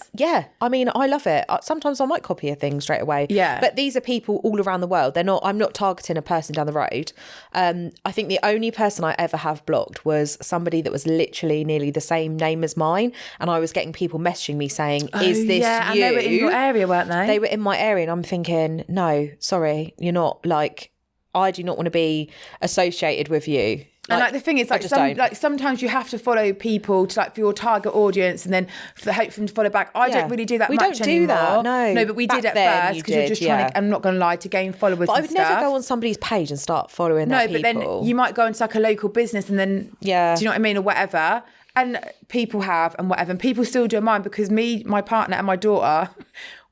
I mean, I love it. Sometimes I might copy a thing straight away. Yeah. But these are people all around the world. I'm not targeting a person down the road. I think the only person I ever have blocked was somebody that was literally nearly the same name as mine, and I was getting people messaging me saying, is this you? And they were in your area, weren't they? They were in my area, and I'm thinking, no, sorry, you're not. Like, I do not want to be associated with you. And like the thing is, like, sometimes you have to follow people to like for your target audience, and then hope for them to follow back. I don't really do that much anymore. That, no, but we did at first because you're just trying to. I'm not going to lie, to gain followers. But I would never go on somebody's page and start following. No, but then you might go into like a local business, and then do you know what I mean, or whatever. And people have and whatever, and people still do mine, because me, my partner, and my daughter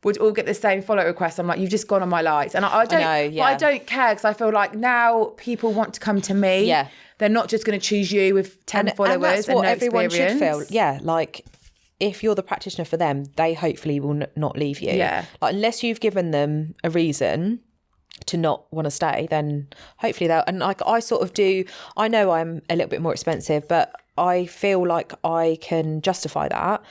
would all get the same follow request. I'm like, you've just gone on my lights, and I don't. But I don't care, because I feel like now people want to come to me. Yeah, they're not just going to choose you with 10 followers. And that's what everyone should feel. Yeah, like, if you're the practitioner for them, they hopefully will not leave you. Yeah, like, unless you've given them a reason to not want to stay, then hopefully they'll. And like, I sort of do. I know I'm a little bit more expensive, but I feel like I can justify that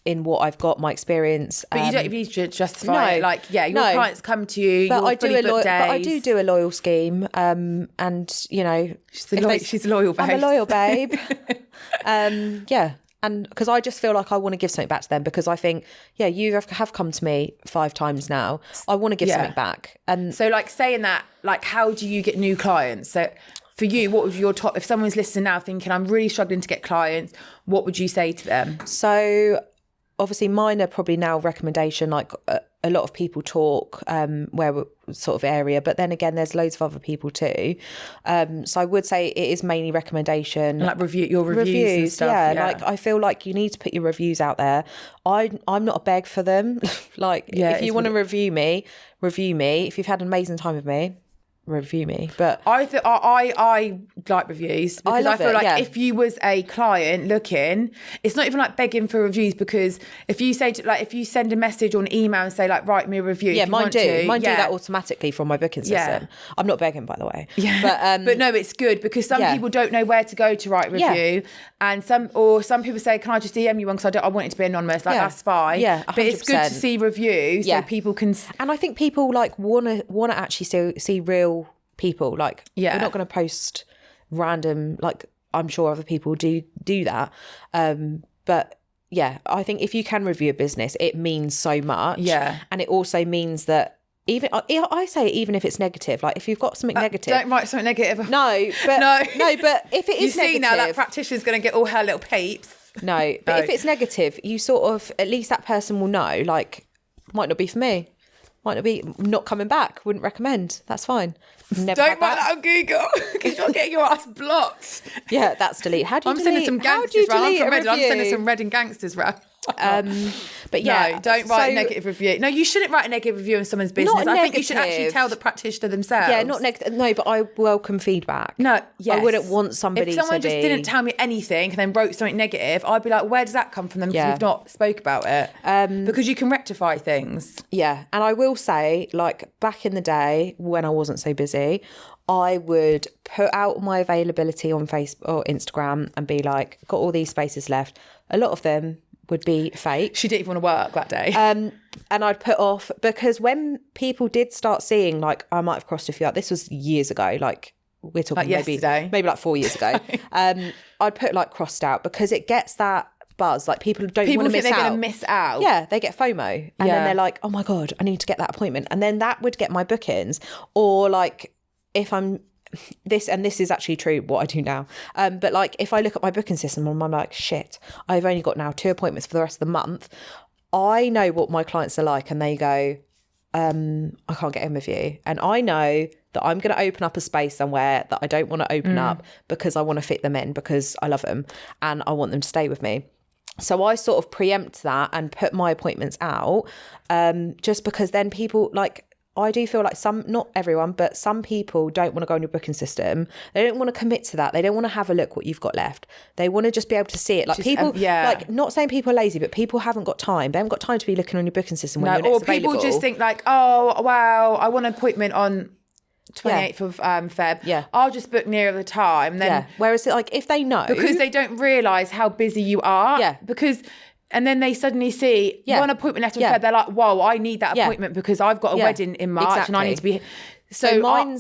in what I've got, my experience. But you don't need to justify it. Like, your clients come to you, but I do a loyal scheme, and you know, she's a loyal babe. I'm a loyal babe. And because I just feel like I want to give something back to them, because I think, you have come to me 5 times now. I want to give something back. And so like saying that, like, how do you get new clients? So for you, what was your top, if someone's listening now thinking, I'm really struggling to get clients, what would you say to them? So obviously mine are probably now recommendation, like a lot of people talk where sort of area, but then again there's loads of other people too. So I would say it is mainly recommendation. And like your reviews and stuff. Yeah, like I feel like you need to put your reviews out there. I'm not a beg for them. Like if you want to review me. If you've had an amazing time with me, review me. But I like reviews, because I feel like if you was a client looking, it's not even like begging for reviews, because if you say if you send a message or an email and say like, write me a review, mine do that automatically from my booking system. I'm not begging, by the way. But no, it's good, because some people don't know where to go to write a review, and some people say, can I just DM you one, because I want it to be anonymous. Like that's fine. 100%. But it's good to see reviews so people can. And I think people like want to actually see real people. Like we're not going to post random, like I'm sure other people do that, but I think if you can review a business, it means so much. And it also means that even I say even if it's negative, like if you've got something negative, don't write something negative. No, but if it is negative, now that practitioner's going to get all her little peeps. No, but if it's negative, you sort of, at least that person will know, like, might not be for me. Might not be, not coming back, wouldn't recommend. That's fine. Never Don't write that on Google, because you're getting your ass blocked. Yeah, that's delete. How do you I'm delete? Sending some gangsters round. I'm from Reading. I'm sending some Reading gangsters round. But yeah, no, don't write a negative review. No, you shouldn't write a negative review on someone's business. I think you should actually tell the practitioner themselves. Yeah, not negative. No, but I welcome feedback. No, yes. I wouldn't want somebody. If someone just didn't tell me anything and then wrote something negative, I'd be like, where does that come from? Them, because we've not spoke about it. Because you can rectify things. Yeah, and I will say, like back in the day when I wasn't so busy, I would put out my availability on Facebook or Instagram and be like, got all these spaces left. A lot of them would be fake. She didn't even want to work that day. And I'd put off, because when people did start seeing, like I might have crossed a few out, this was years ago, like we're talking like maybe like 4 years ago. I'd put like crossed out, because it gets that buzz, like people don't want to miss out. People think they're going to miss out. Yeah, they get FOMO. And then they're like, oh my God, I need to get that appointment. And then that would get my bookings. Or like if I'm this is actually true what I do now, but like if I look at my booking system and I'm like, shit, I've only got now 2 appointments for the rest of the month, I know what my clients are like, and they go, I can't get in with you, and I know that I'm going to open up a space somewhere that I don't want to open up, because I want to fit them in, because I love them and I want them to stay with me. So I sort of preempt that and put my appointments out, just because then people, like, I do feel like not everyone, but some people don't want to go on your booking system. They don't want to commit to that. They don't want to have a look what you've got left. They want to just be able to see it. Like people, like not saying people are lazy, but people haven't got time. They haven't got time to be looking on your booking system when you're next available. Or people just think like, oh, wow, I want an appointment on 28th of Feb. Yeah. I'll just book nearer the time. Then, whereas like if they know. Because they don't realise how busy you are. Yeah. And then they suddenly see one appointment left in Feb. They're like, whoa, I need that appointment because I've got a wedding in March and I need to be... So mine.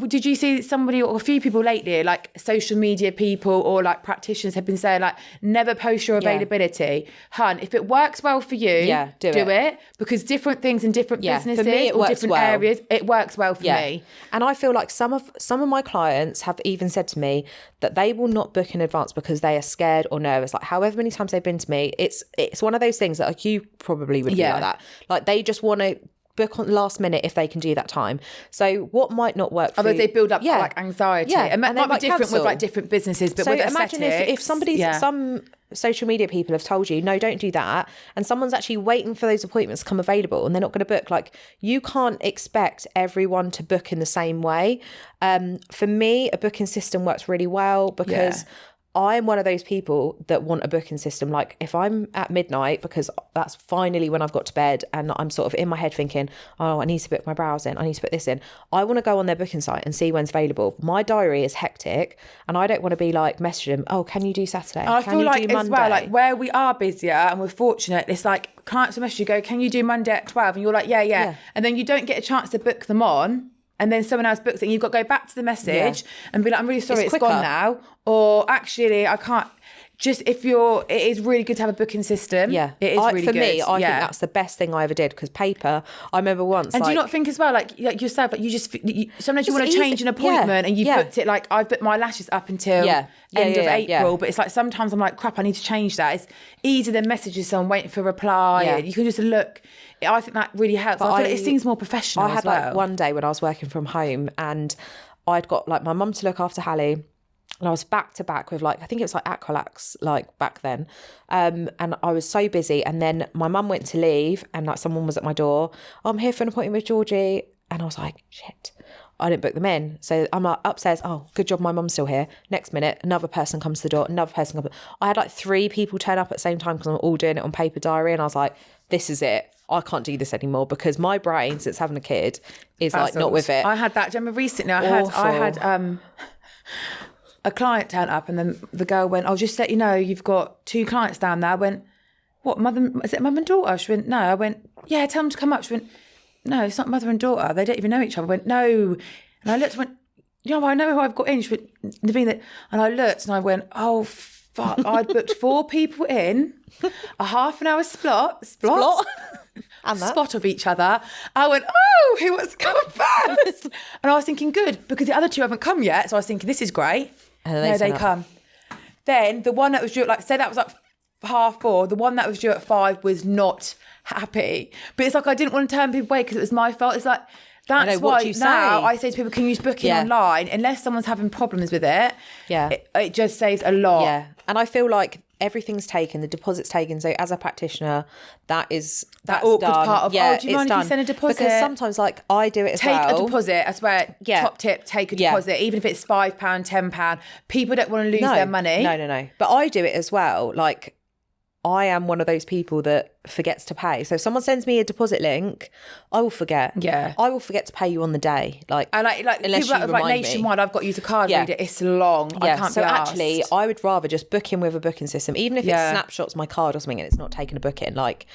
Did you see somebody or a few people lately, like social media people or like practitioners have been saying like, never post your availability. Hun, if it works well for you, do it. Because different things in different businesses for me, or different areas, it works well for me. And I feel like some of my clients have even said to me that they will not book in advance because they are scared or nervous. Like however many times they've been to me, it's one of those things that like you probably would be like that. Like they just want to book on last minute if they can do that time. So what might not work for you, they build up like anxiety. It might be different with like different businesses, but so with imagine if somebody's some social media people have told you, no, don't do that, and someone's actually waiting for those appointments to come available and they're not going to book. Like you can't expect everyone to book in the same way. For me, a booking system works really well because I'm one of those people that want a booking system. Like if I'm at midnight, because that's finally when I've got to bed and I'm sort of in my head thinking, oh, I need to book my brows in, I need to put this in. I want to go on their booking site and see when's available. My diary is hectic and I don't want to be like messaging them, oh, can you do Saturday? I can feel you like do as Monday? well, like where we are busier and we're fortunate, it's like clients will message you, go, can you do Monday at 12? And you're like, yeah. And then you don't get a chance to book them on. And then someone else books it and you've got to go back to the message and be like, I'm really sorry, it's gone now. Or actually, I can't. just it is really good to have a booking system. Yeah. It is really good. For me, I think that's the best thing I ever did, because paper, I remember once. And do you not think as well, like yourself, like sometimes you want to change an appointment and you booked it, like I've booked my lashes up until end of April, but it's like sometimes I'm like, crap, I need to change that. It's easier than messaging someone waiting for a reply. And you can just look. I think that really helps. I feel like it seems more professional as well. I had like one day when I was working from home and I'd got like my mum to look after Hallie. And I was back to back with like, I think it was like Aqualax, like back then. And I was so busy. And then my mum went to leave and like someone was at my door. Oh, I'm here for an appointment with Georgie. And I was like, shit, I didn't book them in. So I'm like upstairs. Oh, good job. My mum's still here. Next minute, another person comes to the door. Another person comes. I had like 3 people turn up at the same time because I'm all doing it on paper diary. And I was like, this is it. I can't do this anymore, because my brain, since having a kid, is like not with it. I had that. Do you remember recently? I had a client turn up, and then the girl went, "I'll just let you know, you've got 2 clients down there." I went, "What, mother? Is it mum and daughter?" She went, "No." I went, "Yeah, tell them to come up." She went, "No, it's not mother and daughter. They don't even know each other." I went, "No." And I looked and went, "Yeah, I know who I've got in." She went, "Navina." And I looked and I went, "Oh, fuck." I'd booked 4 people in, a half an hour spot of each other. I went, "Oh, who wants to come first?" And I was thinking, good, because the other 2 haven't come yet. So I was thinking, this is great. And they come. Then the one that was due at, like, say that was like 4:30, the one that was due at 5 was not happy. But it's like, I didn't want to turn people away because it was my fault. It's like, that's why now I say to people, can you just book in online? Unless someone's having problems with it, it just saves a lot. Yeah. And I feel like everything's taken, the deposit's taken. So as a practitioner, that's awkward done. part of, do you mind if you send a deposit? Because sometimes, like, I do it as well. Take a deposit. I swear, top tip, take a deposit. Even if it's £5, £10. People don't want to lose their money. No. But I do it as well. Like, I am one of those people that forgets to pay. So if someone sends me a deposit link, I will forget. Yeah. I will forget to pay you on the day. Like unless people that like Nationwide, I've got to use a card reader. It's long. I can't be asked. Actually, I would rather just book in with a booking system, even if it snapshots my card or something and it's not taking a booking. Like,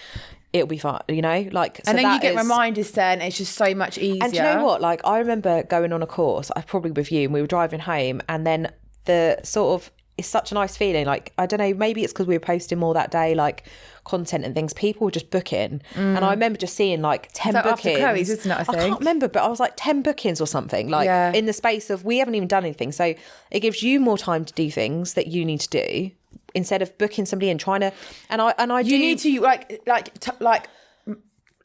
it'll be fine, you know? Like, so and then you get reminders then. It's just so much easier. And do you know what? Like, I remember going on a course, probably with you, and we were driving home, and then the sort of, it's such a nice feeling. Like, I don't know, maybe it's because we were posting more that day, like content and things. People were just booking. And I remember just seeing like 10 bookings. After Chloe's, isn't it, I think? I can't remember, but I was like 10 bookings or something, like in the space of, we haven't even done anything. So it gives you more time to do things that you need to do instead of booking somebody and trying to, and I do. You need to like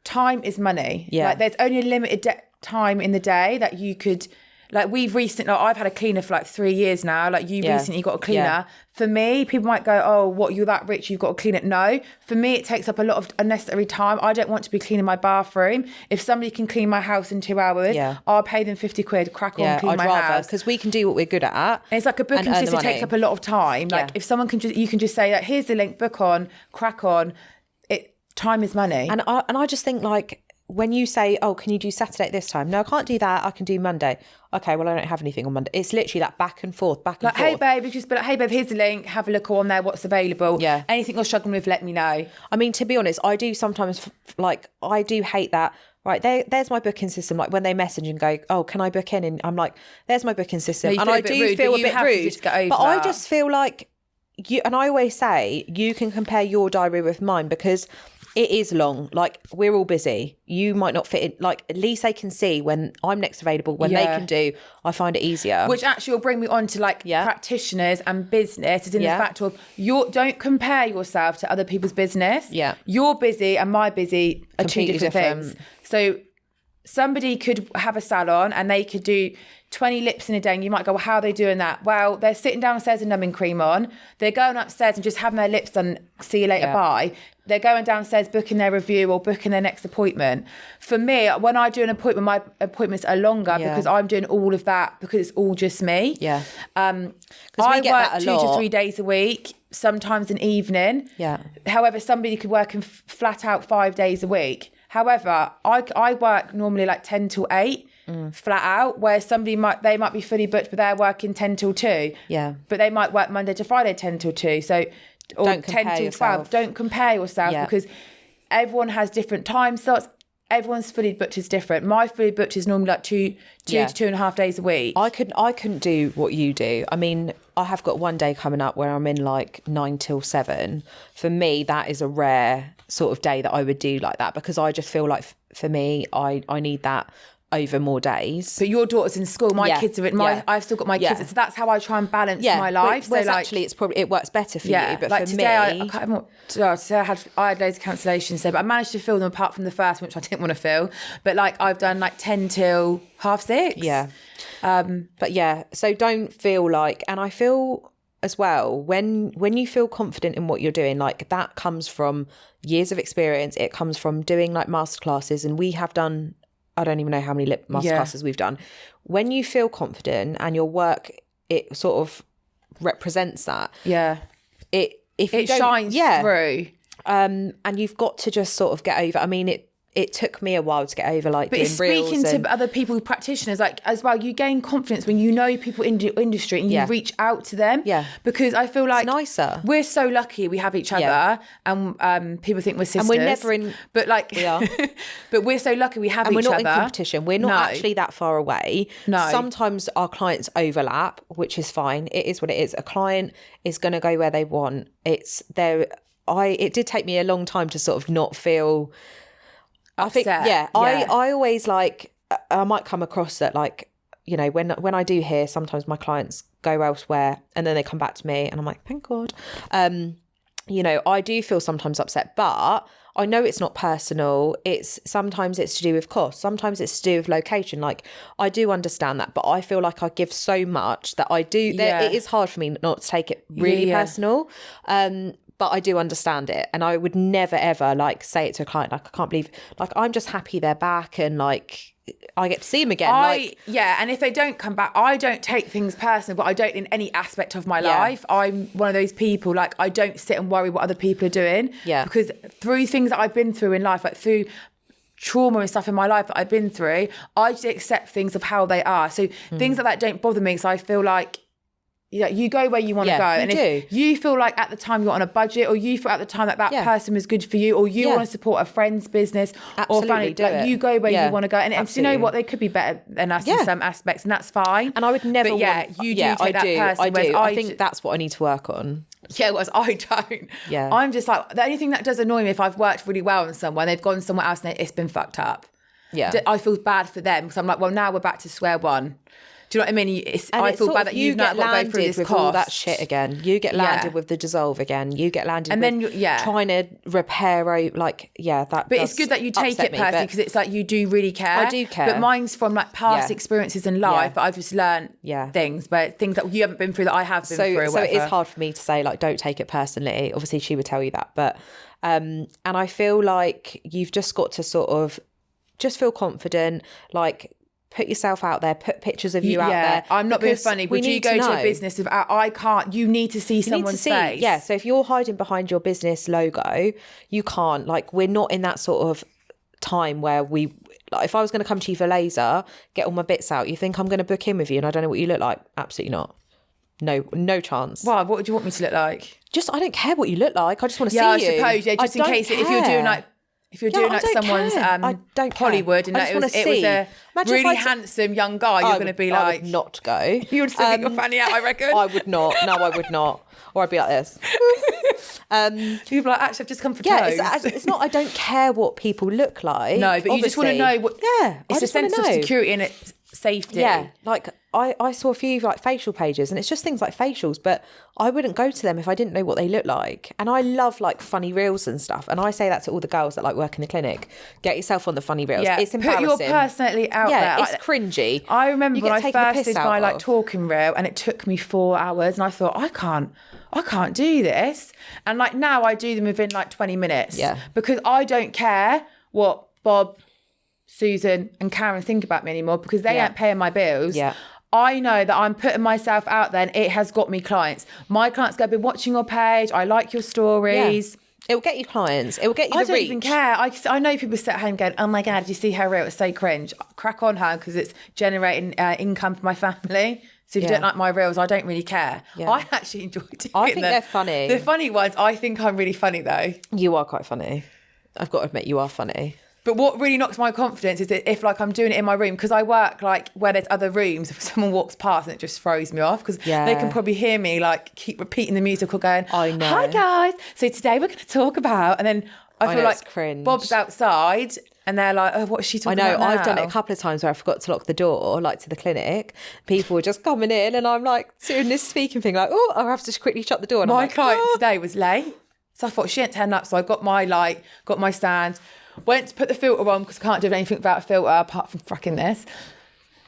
time is money. Yeah. Like, there's only a limited time in the day that you could, like, we've recently, like, I've had a cleaner for like 3 years now. Like, you recently got a cleaner. Yeah. For me, people might go, "Oh, what, you're that rich, you've got to clean it." No, for me, it takes up a lot of unnecessary time. I don't want to be cleaning my bathroom. If somebody can clean my house in 2 hours, I'll pay them 50 quid, crack on, clean my house. Because we can do what we're good at. And it's like a booking system takes up a lot of time. Like, if someone can you can just say, like, "Here's the link, book on, crack on." Time is money. And I just think, like, when you say, "Oh, can you do Saturday at this time?" No, I can't do that. I can do Monday. Okay, well, I don't have anything on Monday. It's literally that back and forth. Like, "Hey, babe," just be like, "Hey, babe, here's the link. Have a look on there. What's available? Yeah. Anything you're struggling with, let me know." I mean, to be honest, I do sometimes, like, I do hate that. Right, there's my booking system. Like, when they message and go, "Oh, can I book in?" And I'm like, "There's my booking system." No, and I do feel a bit rude. But I just feel like you, and I always say, you can compare your diary with mine because it is long. Like, we're all busy. You might not fit in. Like, at least they can see when I'm next available, when they can do. I find it easier. Which actually will bring me on to, like, practitioners and business, is in the fact of, don't compare yourself to other people's business. Yeah. You're busy and my busy are Completely two different things. So somebody could have a salon and they could do 20 lips in a day, and you might go, "Well, how are they doing that?" Well, they're sitting downstairs with numbing cream on. They're going upstairs and just having their lips done. See you later, bye. They're going downstairs booking their review or booking their next appointment. For me, when I do an appointment, my appointments are longer because I'm doing all of that because it's all just me. Yeah. I work 2 to 3 days a week, sometimes an evening. Yeah. However, somebody could work in flat out 5 days a week. However, I work normally like 10 till 8. Flat out, where somebody might be fully booked, but they're working 10 till 2. Yeah. But they might work Monday to Friday 10 till 2. So, or don't 10 till yourself. 12. Don't compare yourself because everyone has different time slots. everyone's fully booked is different. My fully booked is normally like two to 2.5 days a week. I couldn't do what you do. I mean, I have got one day coming up where I'm in like 9 till 7. For me, that is a rare sort of day that I would do like that, because I just feel like for me, I need that over more days. But your daughter's in school, my kids are in I've still got my kids, so that's how I try and balance my life. Whereas so like, actually it works better for you, but like for today, me, I had loads of cancellations today, but I managed to fill them apart from the first, which I didn't want to fill. But like I've done like 10 till 6:30. But yeah, so don't feel like, and I feel as well, when you feel confident in what you're doing, like that comes from years of experience. It comes from doing like masterclasses, and we have done, I don't even know how many lip masterclasses we've done. When you feel confident and your work, it sort of represents that. Yeah. It shines through. And you've got to just sort of get over. I mean, it took me a while to get over like doing reels. But it's speaking to other people, practitioners, like as well, you gain confidence when you know people in the industry and you reach out to them. Yeah. Because I feel like it's nicer. We're so lucky we have each other, and people think we're sisters. And we're never in... But like... We are. But we're so lucky we have each other. And we're not in competition. We're not actually that far away. No. Sometimes our clients overlap, which is fine. It is what it is. A client is going to go where they want. It did take me a long time to sort of not feel... upset. I think, I always like, I might come across that like, you know, when I do hear, sometimes my clients go elsewhere and then they come back to me and I'm like, thank God. You know, I do feel sometimes upset, but I know it's not personal. Sometimes it's to do with cost. Sometimes it's to do with location. Like I do understand that, but I feel like I give so much that I do, it is hard for me not to take it really personal. But I do understand it. And I would never, ever like say it to a client, like, I can't believe, like, I'm just happy they're back and like, I get to see them again. And if they don't come back, I don't take things personal, but I don't in any aspect of my life. I'm one of those people, like, I don't sit and worry what other people are doing. Yeah. Because through things that I've been through in life, like through trauma and stuff in my life that I've been through, I just accept things of how they are. So things like that don't bother me. So I feel like, you go where you want to go. And if you feel like at the time you're on a budget, or you feel at the time that person was good for you, or you want to support a friend's business or family, like you go where you want to go. And you know what, they could be better than us in some aspects, and that's fine. And I would never you do take that person. I do. I think that's what I need to work on. Yeah, whereas I don't. Yeah. I'm just like, the only thing that does annoy me, if I've worked really well on someone, they've gone somewhere else and it's been fucked up. Yeah. I feel bad for them, because I'm like, well, now we're back to square one. Do you know what I mean? I feel bad that you've not got to go through this with cost. All that shit again. You get landed with the dissolve again. You get landed and with then trying to repair that. But it's good that you take it personally, because it's like you do really care. I do care. But mine's from like past experiences in life, but I've just learned things, but things that you haven't been through that I have been through. So it is hard for me to say like, don't take it personally. Obviously she would tell you that, but and I feel like you've just got to sort of just feel confident, like, put yourself out there, put pictures of you out there. I'm not being funny. Would you go to a business if I can't? You need to see someone's face. Yeah, so if you're hiding behind your business logo, you can't. Like, we're not in that sort of time where like, if I was going to come to you for laser, get all my bits out, you think I'm going to book in with you and I don't know what you look like? Absolutely not. No chance. Why? What would you want me to look like? Just, I don't care what you look like. I just want to see you. Yeah, I suppose. Yeah, just in case if you're doing like. If you're doing like someone's I don't Hollywood and it was a really handsome young guy, you're going to be like... I would not go. You would still get your fanny out, I reckon. I would not. No, I would not. Or I'd be like this. You'd be like, actually, I've just come for toes. It's not, I don't care what people look like. No, but you just want to know what... Yeah, it's a sense of security and it's safety. Yeah, like I saw a few like facial pages and it's just things like facials, but I wouldn't go to them if I didn't know what they look like. And I love like funny reels and stuff. And I say that to all the girls that like work in the clinic. Get yourself on the funny reels. Yeah, it's embarrassing. Put your personality out there. Yeah, it's cringy. I remember when I first did my like talking reel and it took me 4 hours and I thought, I can't do this. And like now I do them within like 20 minutes. Yeah. Because I don't care what Bob, Susan and Karen think about me anymore, because they aren't paying my bills. Yeah. I know that I'm putting myself out there and it has got me clients. My clients go, been watching your page. I like your stories. Yeah. It will get you clients. It will get you the reach. I don't even care. I know people sit at home going, oh my God, did you see her reel? It's so cringe. Crack on her, because it's generating income for my family. So if you don't like my reels, I don't really care. Yeah. I actually enjoy doing them. I think they're funny. The funny ones, I think I'm really funny though. You are quite funny. I've got to admit, you are funny. But what really knocks my confidence is that if like I'm doing it in my room, because I work like where there's other rooms, if someone walks past and it just throws me off, because they can probably hear me like keep repeating the music or going, I know. Hi guys, so today we're going to talk about, and then I feel like cringe. Bob's outside and they're like, oh, what is she talking about now? I've done it a couple of times where I forgot to lock the door, like to the clinic. People were just coming in and I'm like doing this speaking thing, like, oh, I'll have to quickly shut the door. And my client today was late, so I thought she ain't turned up, so I got my stand, went to put the filter on because I can't do anything without a filter apart from fracking this.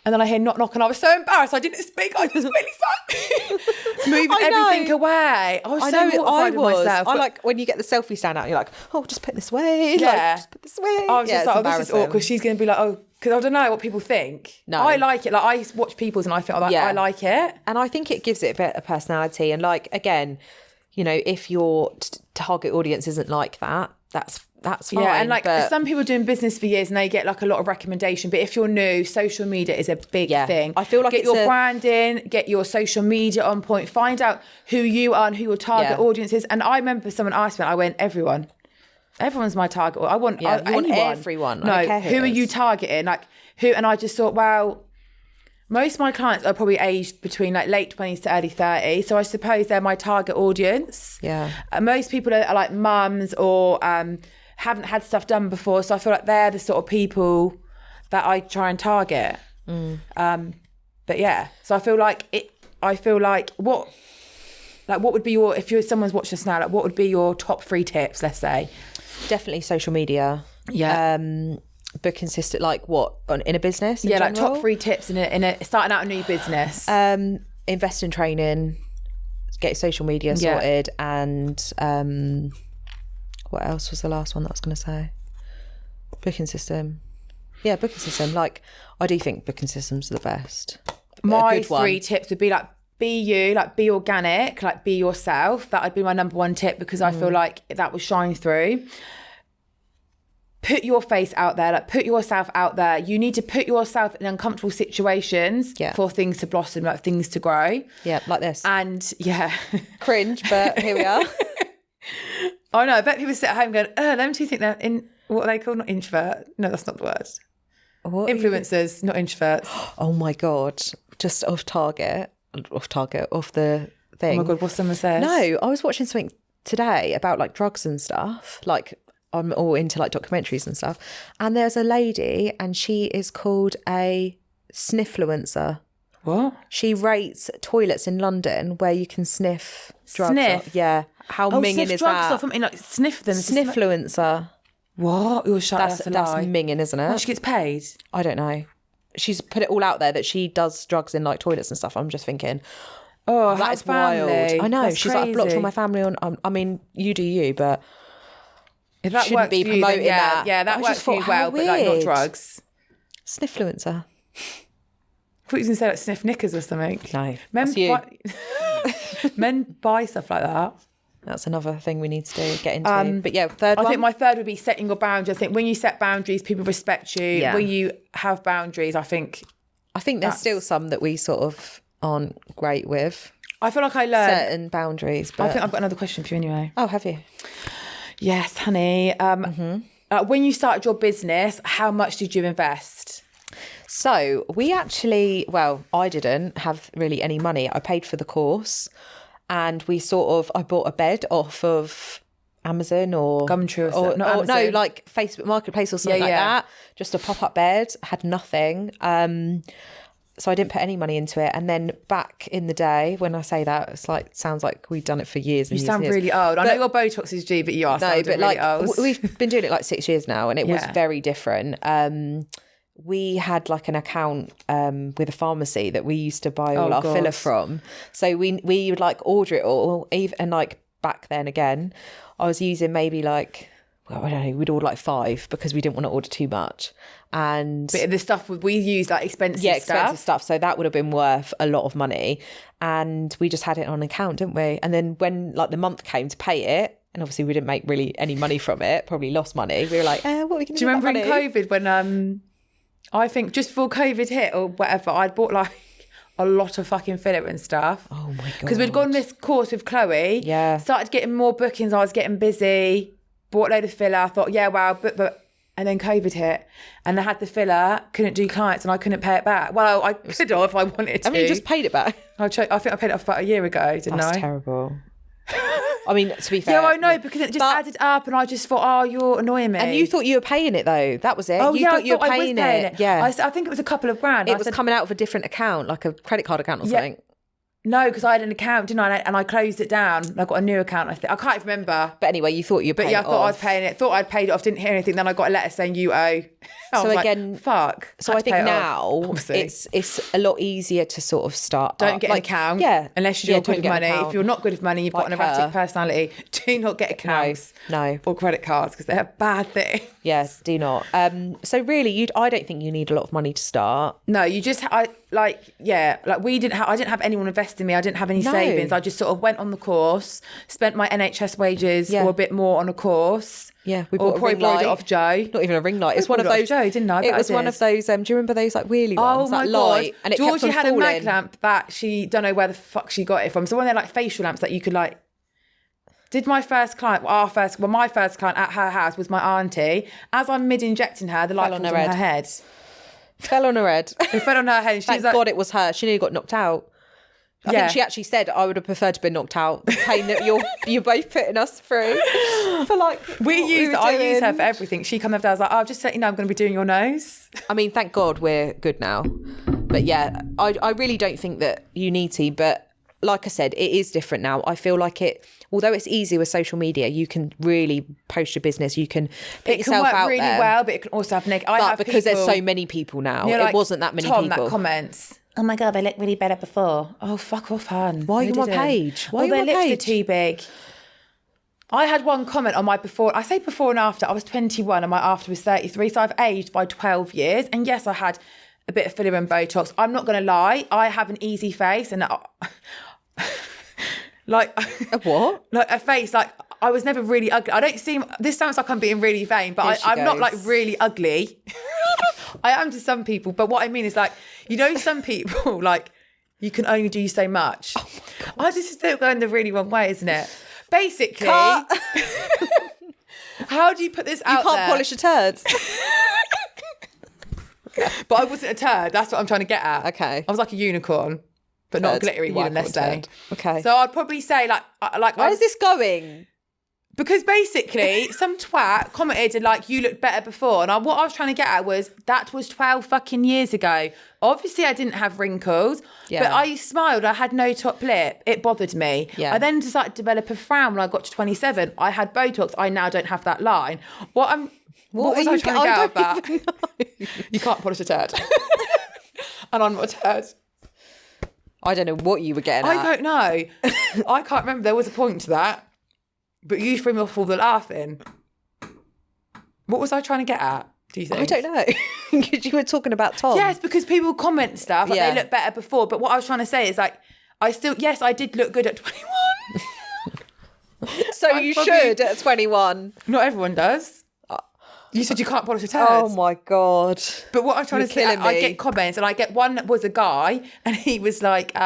And then I hear knock and I was so embarrassed I didn't speak. I just really started moving everything away. I was so mortified with myself. I like when you get the selfie stand out and you're like, oh, just put this way. Yeah. Like, just put this way. I was just like, oh, this is awkward. She's going to be like, oh, because I don't know what people think. No. I like it. Like I watch people's and I think, I like it. And I think it gives it a bit of personality. And like, again, you know, if your target audience isn't like that, that's fine. Yeah, and like some people doing business for years and they get like a lot of recommendation. But if you're new, social media is a big thing. I feel like get your branding, get your social media on point, find out who you are and who your target audience is. And I remember someone asked me, I went, everyone's my target. I want everyone. No, who are you targeting? Like who? And I just thought, well, most of my clients are probably aged between like late 20s to early 30s. So I suppose they're my target audience. Yeah. Definitely social media. Yeah. Booking system, like what in a business? Yeah, like top 3 tips in a starting out a new business. Invest in training, get social media sorted, and what else was the last one that I was going to say? Booking system. Yeah, booking system. Like I do think booking systems are the best. My 3 tips would be like be you, like be organic, like be yourself. That would be my number 1 tip because I feel like that will shine through. Put your face out there, like put yourself out there. You need to put yourself in uncomfortable situations for things to blossom, like things to grow. Yeah, like this. And cringe, but here we are. I know, I bet people sit at home going, them two think they're what are they called? Not introvert. No, that's not the word. What influencers, not introverts. Oh my God. Just off the thing. Oh my God, what someone says? No, I was watching something today about like drugs and stuff. Like I'm all into like documentaries and stuff. And there's a lady and she is called a sniffluencer. What? She rates toilets in London where you can sniff drugs. Sniff? Yeah. How minging is that? Off, I mean, like sniff them. Sniffluencer. What? You're shut. That's minging, isn't it? Well, she gets paid. I don't know. She's put it all out there that she does drugs in like toilets and stuff. I'm just thinking, oh, that is wild. I know. That's she's crazy. like, I blocked all my family on. I mean, you do you, but if that shouldn't be promoting that. Yeah, that works for you well, but like not drugs. Sniffluencer. I thought you were going to say like sniff knickers or something. No, men buy stuff like that. That's another thing we need to get into. But yeah, third one. I think my third would be setting your boundaries. I think when you set boundaries, people respect you. Yeah. When you have boundaries, I think there's still some that we sort of aren't great with. I feel like I learned certain boundaries. But I think I've got another question for you anyway. Oh, have you? Yes, honey. When you started your business, how much did you invest? So we actually, I didn't have really any money. I paid for the course. And I bought a bed off of Amazon or Gumtree or no, like Facebook Marketplace or something like that. Just a pop-up bed, had nothing. So I didn't put any money into it. And then back in the day, when I say that, it's like sounds like we've done it for years. And you sound really old. I know your Botox is due, but you are sounding really old. We've been doing it like 6 years now, and it was very different. We had like an account with a pharmacy that we used to buy all our filler from. So we would like order it all, and like back then again, I was using maybe like, I don't know, we'd order like 5 because we didn't want to order too much. But the stuff we used like expensive stuff. So that would have been worth a lot of money. And we just had it on an account, didn't we? And then when like the month came to pay it, and obviously we didn't make really any money from it, probably lost money. We were like, what are we going to do? Do you remember in COVID when I think just before COVID hit or whatever, I'd bought like a lot of fucking filler and stuff. Oh my God. Because we'd gone this course with Chloe. Yeah. Started getting more bookings. I was getting busy. Bought a load of filler. I thought, but And then COVID hit, and I had the filler, couldn't do clients, and I couldn't pay it back. Well, I could have if I wanted to. I mean, you just paid it back. I think I paid it off about a year ago, didn't I? That's terrible. I mean, to be fair. Yeah, I know, because it just added up, and I just thought, oh, you're annoying me. And you thought you were paying it, though. That was it. Oh, you yeah, thought you were paying it. Yeah. I think it was a couple of grand. It was coming out of a different account, like a credit card account or something. No, because I had an account, didn't I? And I closed it down. I got a new account, I think. I can't even remember. But anyway, you thought you were paying it off. But yeah, I thought I was paying it. Thought I'd paid it off, didn't hear anything. Then I got a letter saying you owe. So again, fuck. So I think now it's a lot easier to sort of start. Don't get an account. Yeah. Unless you're good with money. If you're not good with money, you've got an erratic personality, do not get accounts. No. Or credit cards, because they're a bad thing. Yes, do not. So really, I don't think you need a lot of money to start. No, you just, I didn't have anyone invest in me. I didn't have any savings. I just sort of went on the course, spent my NHS wages or a bit more on a course. Yeah, we bought probably borrowed it off Joe. Not even a ring light. It's one of those. Joe, didn't I? It was one of those. Do you remember those like wheelie ones? Oh my light, god! And it Georgie kept on had falling. a mag lamp that she don't know where the fuck she got it from. So one of their like facial lamps that you could like. Did my first client, my first client at her house was my auntie. As I'm mid-injecting her, the light falls on her head. Fell on her head. It fell on her head. And Thank God it was her. She nearly got knocked out. I think she actually said, I would have preferred to be knocked out. The pain that you're both putting us through. For like, I use her for everything. She come over there, I was like, oh, just so you know, I'm going to be doing your nose. I mean, thank God we're good now. But yeah, I really don't think that you need to. But like I said, it is different now. I feel like although it's easy with social media, you can really post your business. You can put yourself out there. It can work really well, but it can also have negative. But because there's so many people now, it wasn't that many Tom, people. That comments. Oh my God, they look really better before. Oh, fuck off, hun. Why are you on my page? Why are you on my page? Their lips are too big. I had one comment on my before. I say before and after. I was 21 and my after was 33. So I've aged by 12 years. And yes, I had a bit of filler and Botox. I'm not going to lie. I have an easy face. And like... A what? Like a face, like I was never really ugly. I don't seem... This sounds like I'm being really vain, but I'm not like really ugly. I am to some people, but what I mean is like, you know, some people, like, you can only do so much. Oh my God. This is still going the really wrong way, isn't it? Basically, how do you put this out there? You can't polish a turd. But I wasn't a turd. That's what I'm trying to get at. Okay. I was like a unicorn, but not a glittery one, let's say. Okay. So I'd probably say like where is this going? Because basically, some twat commented and like, you looked better before. And what I was trying to get at was, that was 12 fucking years ago. Obviously, I didn't have wrinkles, but I smiled. I had no top lip. It bothered me. Yeah. I then decided to develop a frown when I got to 27. I had Botox. I now don't have that line. What was I trying to get out of that? You can't polish a turd. And I'm not a turd. I don't know what you were getting at. I don't know. I can't remember. There was a point to that. But you threw me off all the laughing. What was I trying to get at, do you think? I don't know. Because you were talking about Tom. Yes, because people comment stuff, like they look better before. But what I was trying to say is like, I did look good at 21. So you should at 21. Not everyone does. You said you can't polish a turd. Oh my God. But what I'm trying to say, I get comments, and I get one that was a guy, and he was like,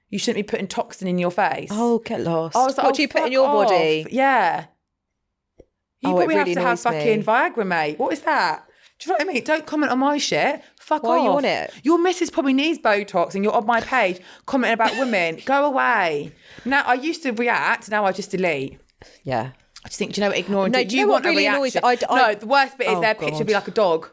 you shouldn't be putting toxin in your face. Oh, get lost. I was like, what do you put in your body? Yeah. You probably really have to have fucking Viagra, mate. What is that? Do you know what I mean? Don't comment on my shit. Fuck off. Why are you on it? Your missus probably needs Botox and you're on my page commenting about women. Go away. Now, I used to react. Now I just delete. Yeah. I just think, do you know what? Ignoring No, do you know what really annoys me? No, the worst bit is their picture would be like a dog.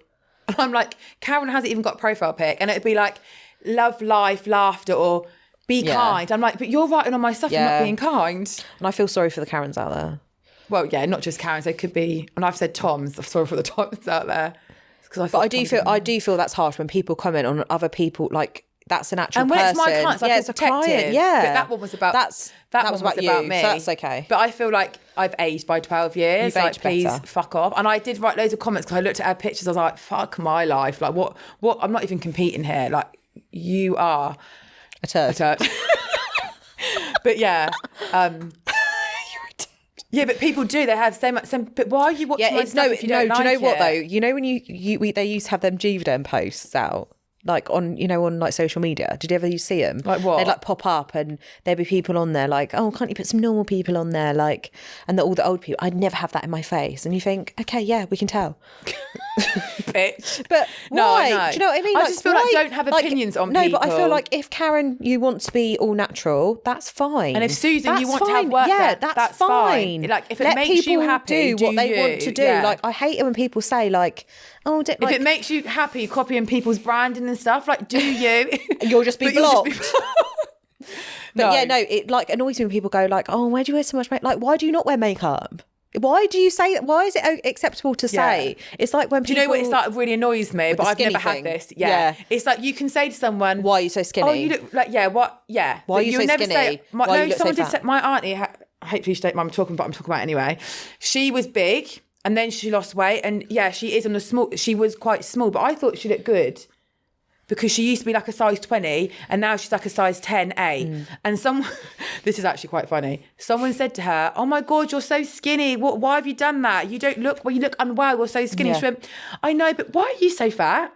And I'm like, Karen hasn't even got a profile pic. And it'd be like, love, life, laughter, or... Be kind. I'm like, but you're writing on my stuff and not being kind. And I feel sorry for the Karens out there. Well, yeah, not just Karens. They could be, and I've said Toms. I'm sorry for the Toms out there. But I do feel that's harsh when people comment on other people. Like that's an actual and when person. It's my clients, it's a client. Yeah, but that one was about that was about me. So that's okay. But I feel like I've aged by 12 years. You've like, aged please better. fuck off. And I did write loads of comments because I looked at her pictures. I was like, fuck my life. Like what? I'm not even competing here. Like you are a turd. But yeah, yeah, but people do. They have so much. But why are you watching my stuff if you don't like it? Do you know what though? You know when they used to have them Juvederm posts out. like on, on like social media? Did you ever see them? Like what? They'd like pop up and there'd be people on there like, oh, can't you put some normal people on there? Like, and all the old people. I'd never have that in my face. And you think, okay, yeah, we can tell. Bitch. But why? No. Do you know what I mean? I just feel like don't have opinions on people. No, but I feel like if Karen, you want to be all natural, that's fine. And if Susan, you want to have work, that's fine. Like if it makes you happy, do what they want to do. Yeah. Like I hate it when people say like, oh, if it makes you happy copying people's branding and stuff, like do you? You'll just be blocked. But no. yeah, no, it like annoys me when people go like, oh, why do you wear so much makeup? Like, why do you not wear makeup? Why do you say that? Why is it acceptable to say? Yeah. It's like when people... Do you know what it's like really annoys me? But I've never had this. Yeah. It's like you can say to someone... Why are you so skinny? Oh, you look like... Yeah, what? Yeah. Why are you so skinny? Say, someone did say... My auntie... Hopefully she don't mind I'm talking, but I'm talking about it anyway. She was big and then she lost weight. And yeah, she is on the small... She was quite small, but I thought she looked good. Because she used to be like a size 20 and now she's like a size 10A. And this is actually quite funny. Someone said to her, oh my God, you're so skinny. Why have you done that? You don't look, you look unwell. You're so skinny. Yeah. She went, I know, but why are you so fat?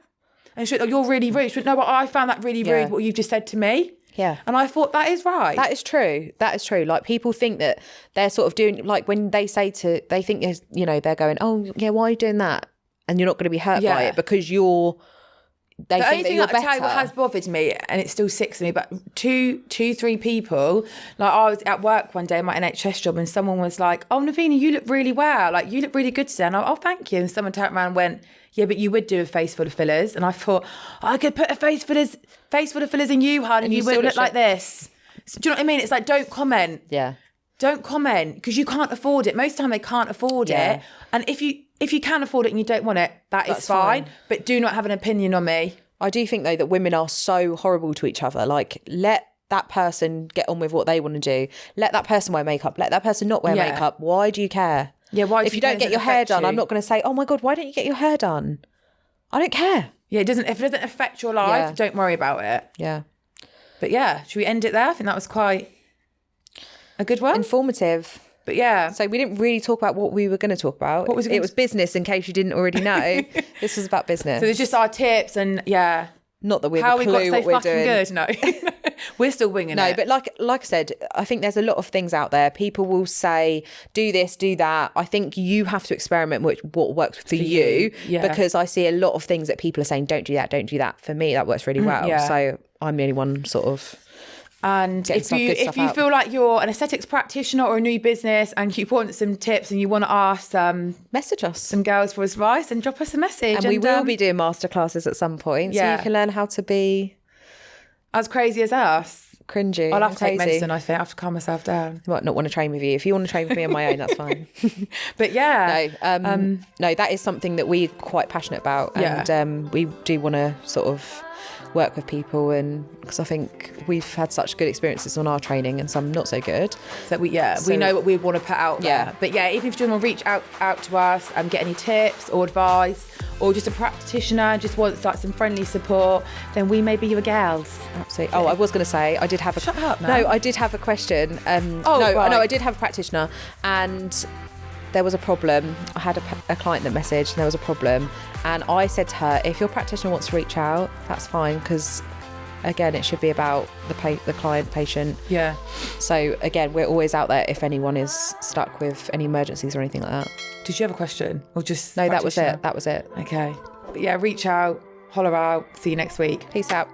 And she went, oh, you're really rude. She went, no, but I found that really rude, what you've just said to me. Yeah. And I thought that is right. That is true. That is true. Like people think that they're sort of doing, like when they say they think, they're going, oh yeah, why are you doing that? And you're not going to be hurt by it because the only thing that I tell you what has bothered me, and it still sticks to me, but three people, like I was at work one day in my NHS job and someone was like, oh, Navina, you look really well. Like you look really good today. And I, oh, thank you. And someone turned around and went, yeah, but you would do a face full of fillers. And I thought, I could put a face full of fillers in you, hon, and you wouldn't look like this. So, do you know what I mean? It's like, don't comment. Yeah. Don't comment because you can't afford it. Most of the time they can't afford it. And if you can afford it and you don't want it, that's fine. But do not have an opinion on me. I do think though that women are so horrible to each other. Like let that person get on with what they want to do. Let that person wear makeup. Let that person not wear makeup. Why do you care? Yeah, why? If you don't get your hair done, I'm not going to say, oh my God, why don't you get your hair done? I don't care. Yeah, if it doesn't affect your life, don't worry about it. Yeah. But yeah, should we end it there? I think that was quite a good one. Informative. But yeah. So we didn't really talk about what we were going to talk about. It was business, in case you didn't already know. This was about business. So it's just our tips and not that we have a clue what we're doing. Good. No, we're still winging it. No, but like I said, I think there's a lot of things out there. People will say, do this, do that. I think you have to experiment with what works for you. Because I see a lot of things that people are saying, don't do that, don't do that. For me, that works really well. So I'm the only one sort of... And if you feel like you're an aesthetics practitioner or a new business and you want some tips and you want to ask message us, some girls for advice, then drop us a message. And we will be doing masterclasses at some point, so you can learn how to be as crazy as us. Cringy. I'll have to take medicine, I think. I have to calm myself down. I might not want to train with you. If you want to train with me on my own, that's fine. But no, that is something that we're quite passionate about. And we do want to sort of work with people, and because I think we've had such good experiences on our training and some not so good, that we know what we want to put out there. But even if you want to reach out to us and get any tips or advice, or just a practitioner just wants like some friendly support, then we may be your girls. Absolutely. Oh, I was going to say I did have Shut up now. No, I did have a question. I did have a practitioner, and there was a problem. I had a client that messaged and there was a problem, and I said to her, if your practitioner wants to reach out, that's fine, because again, it should be about the client, patient. Yeah. So again, we're always out there if anyone is stuck with any emergencies or anything like that. Did you have a question or just no? That was it. Okay. But yeah, reach out, holler out. See you next week. Peace out.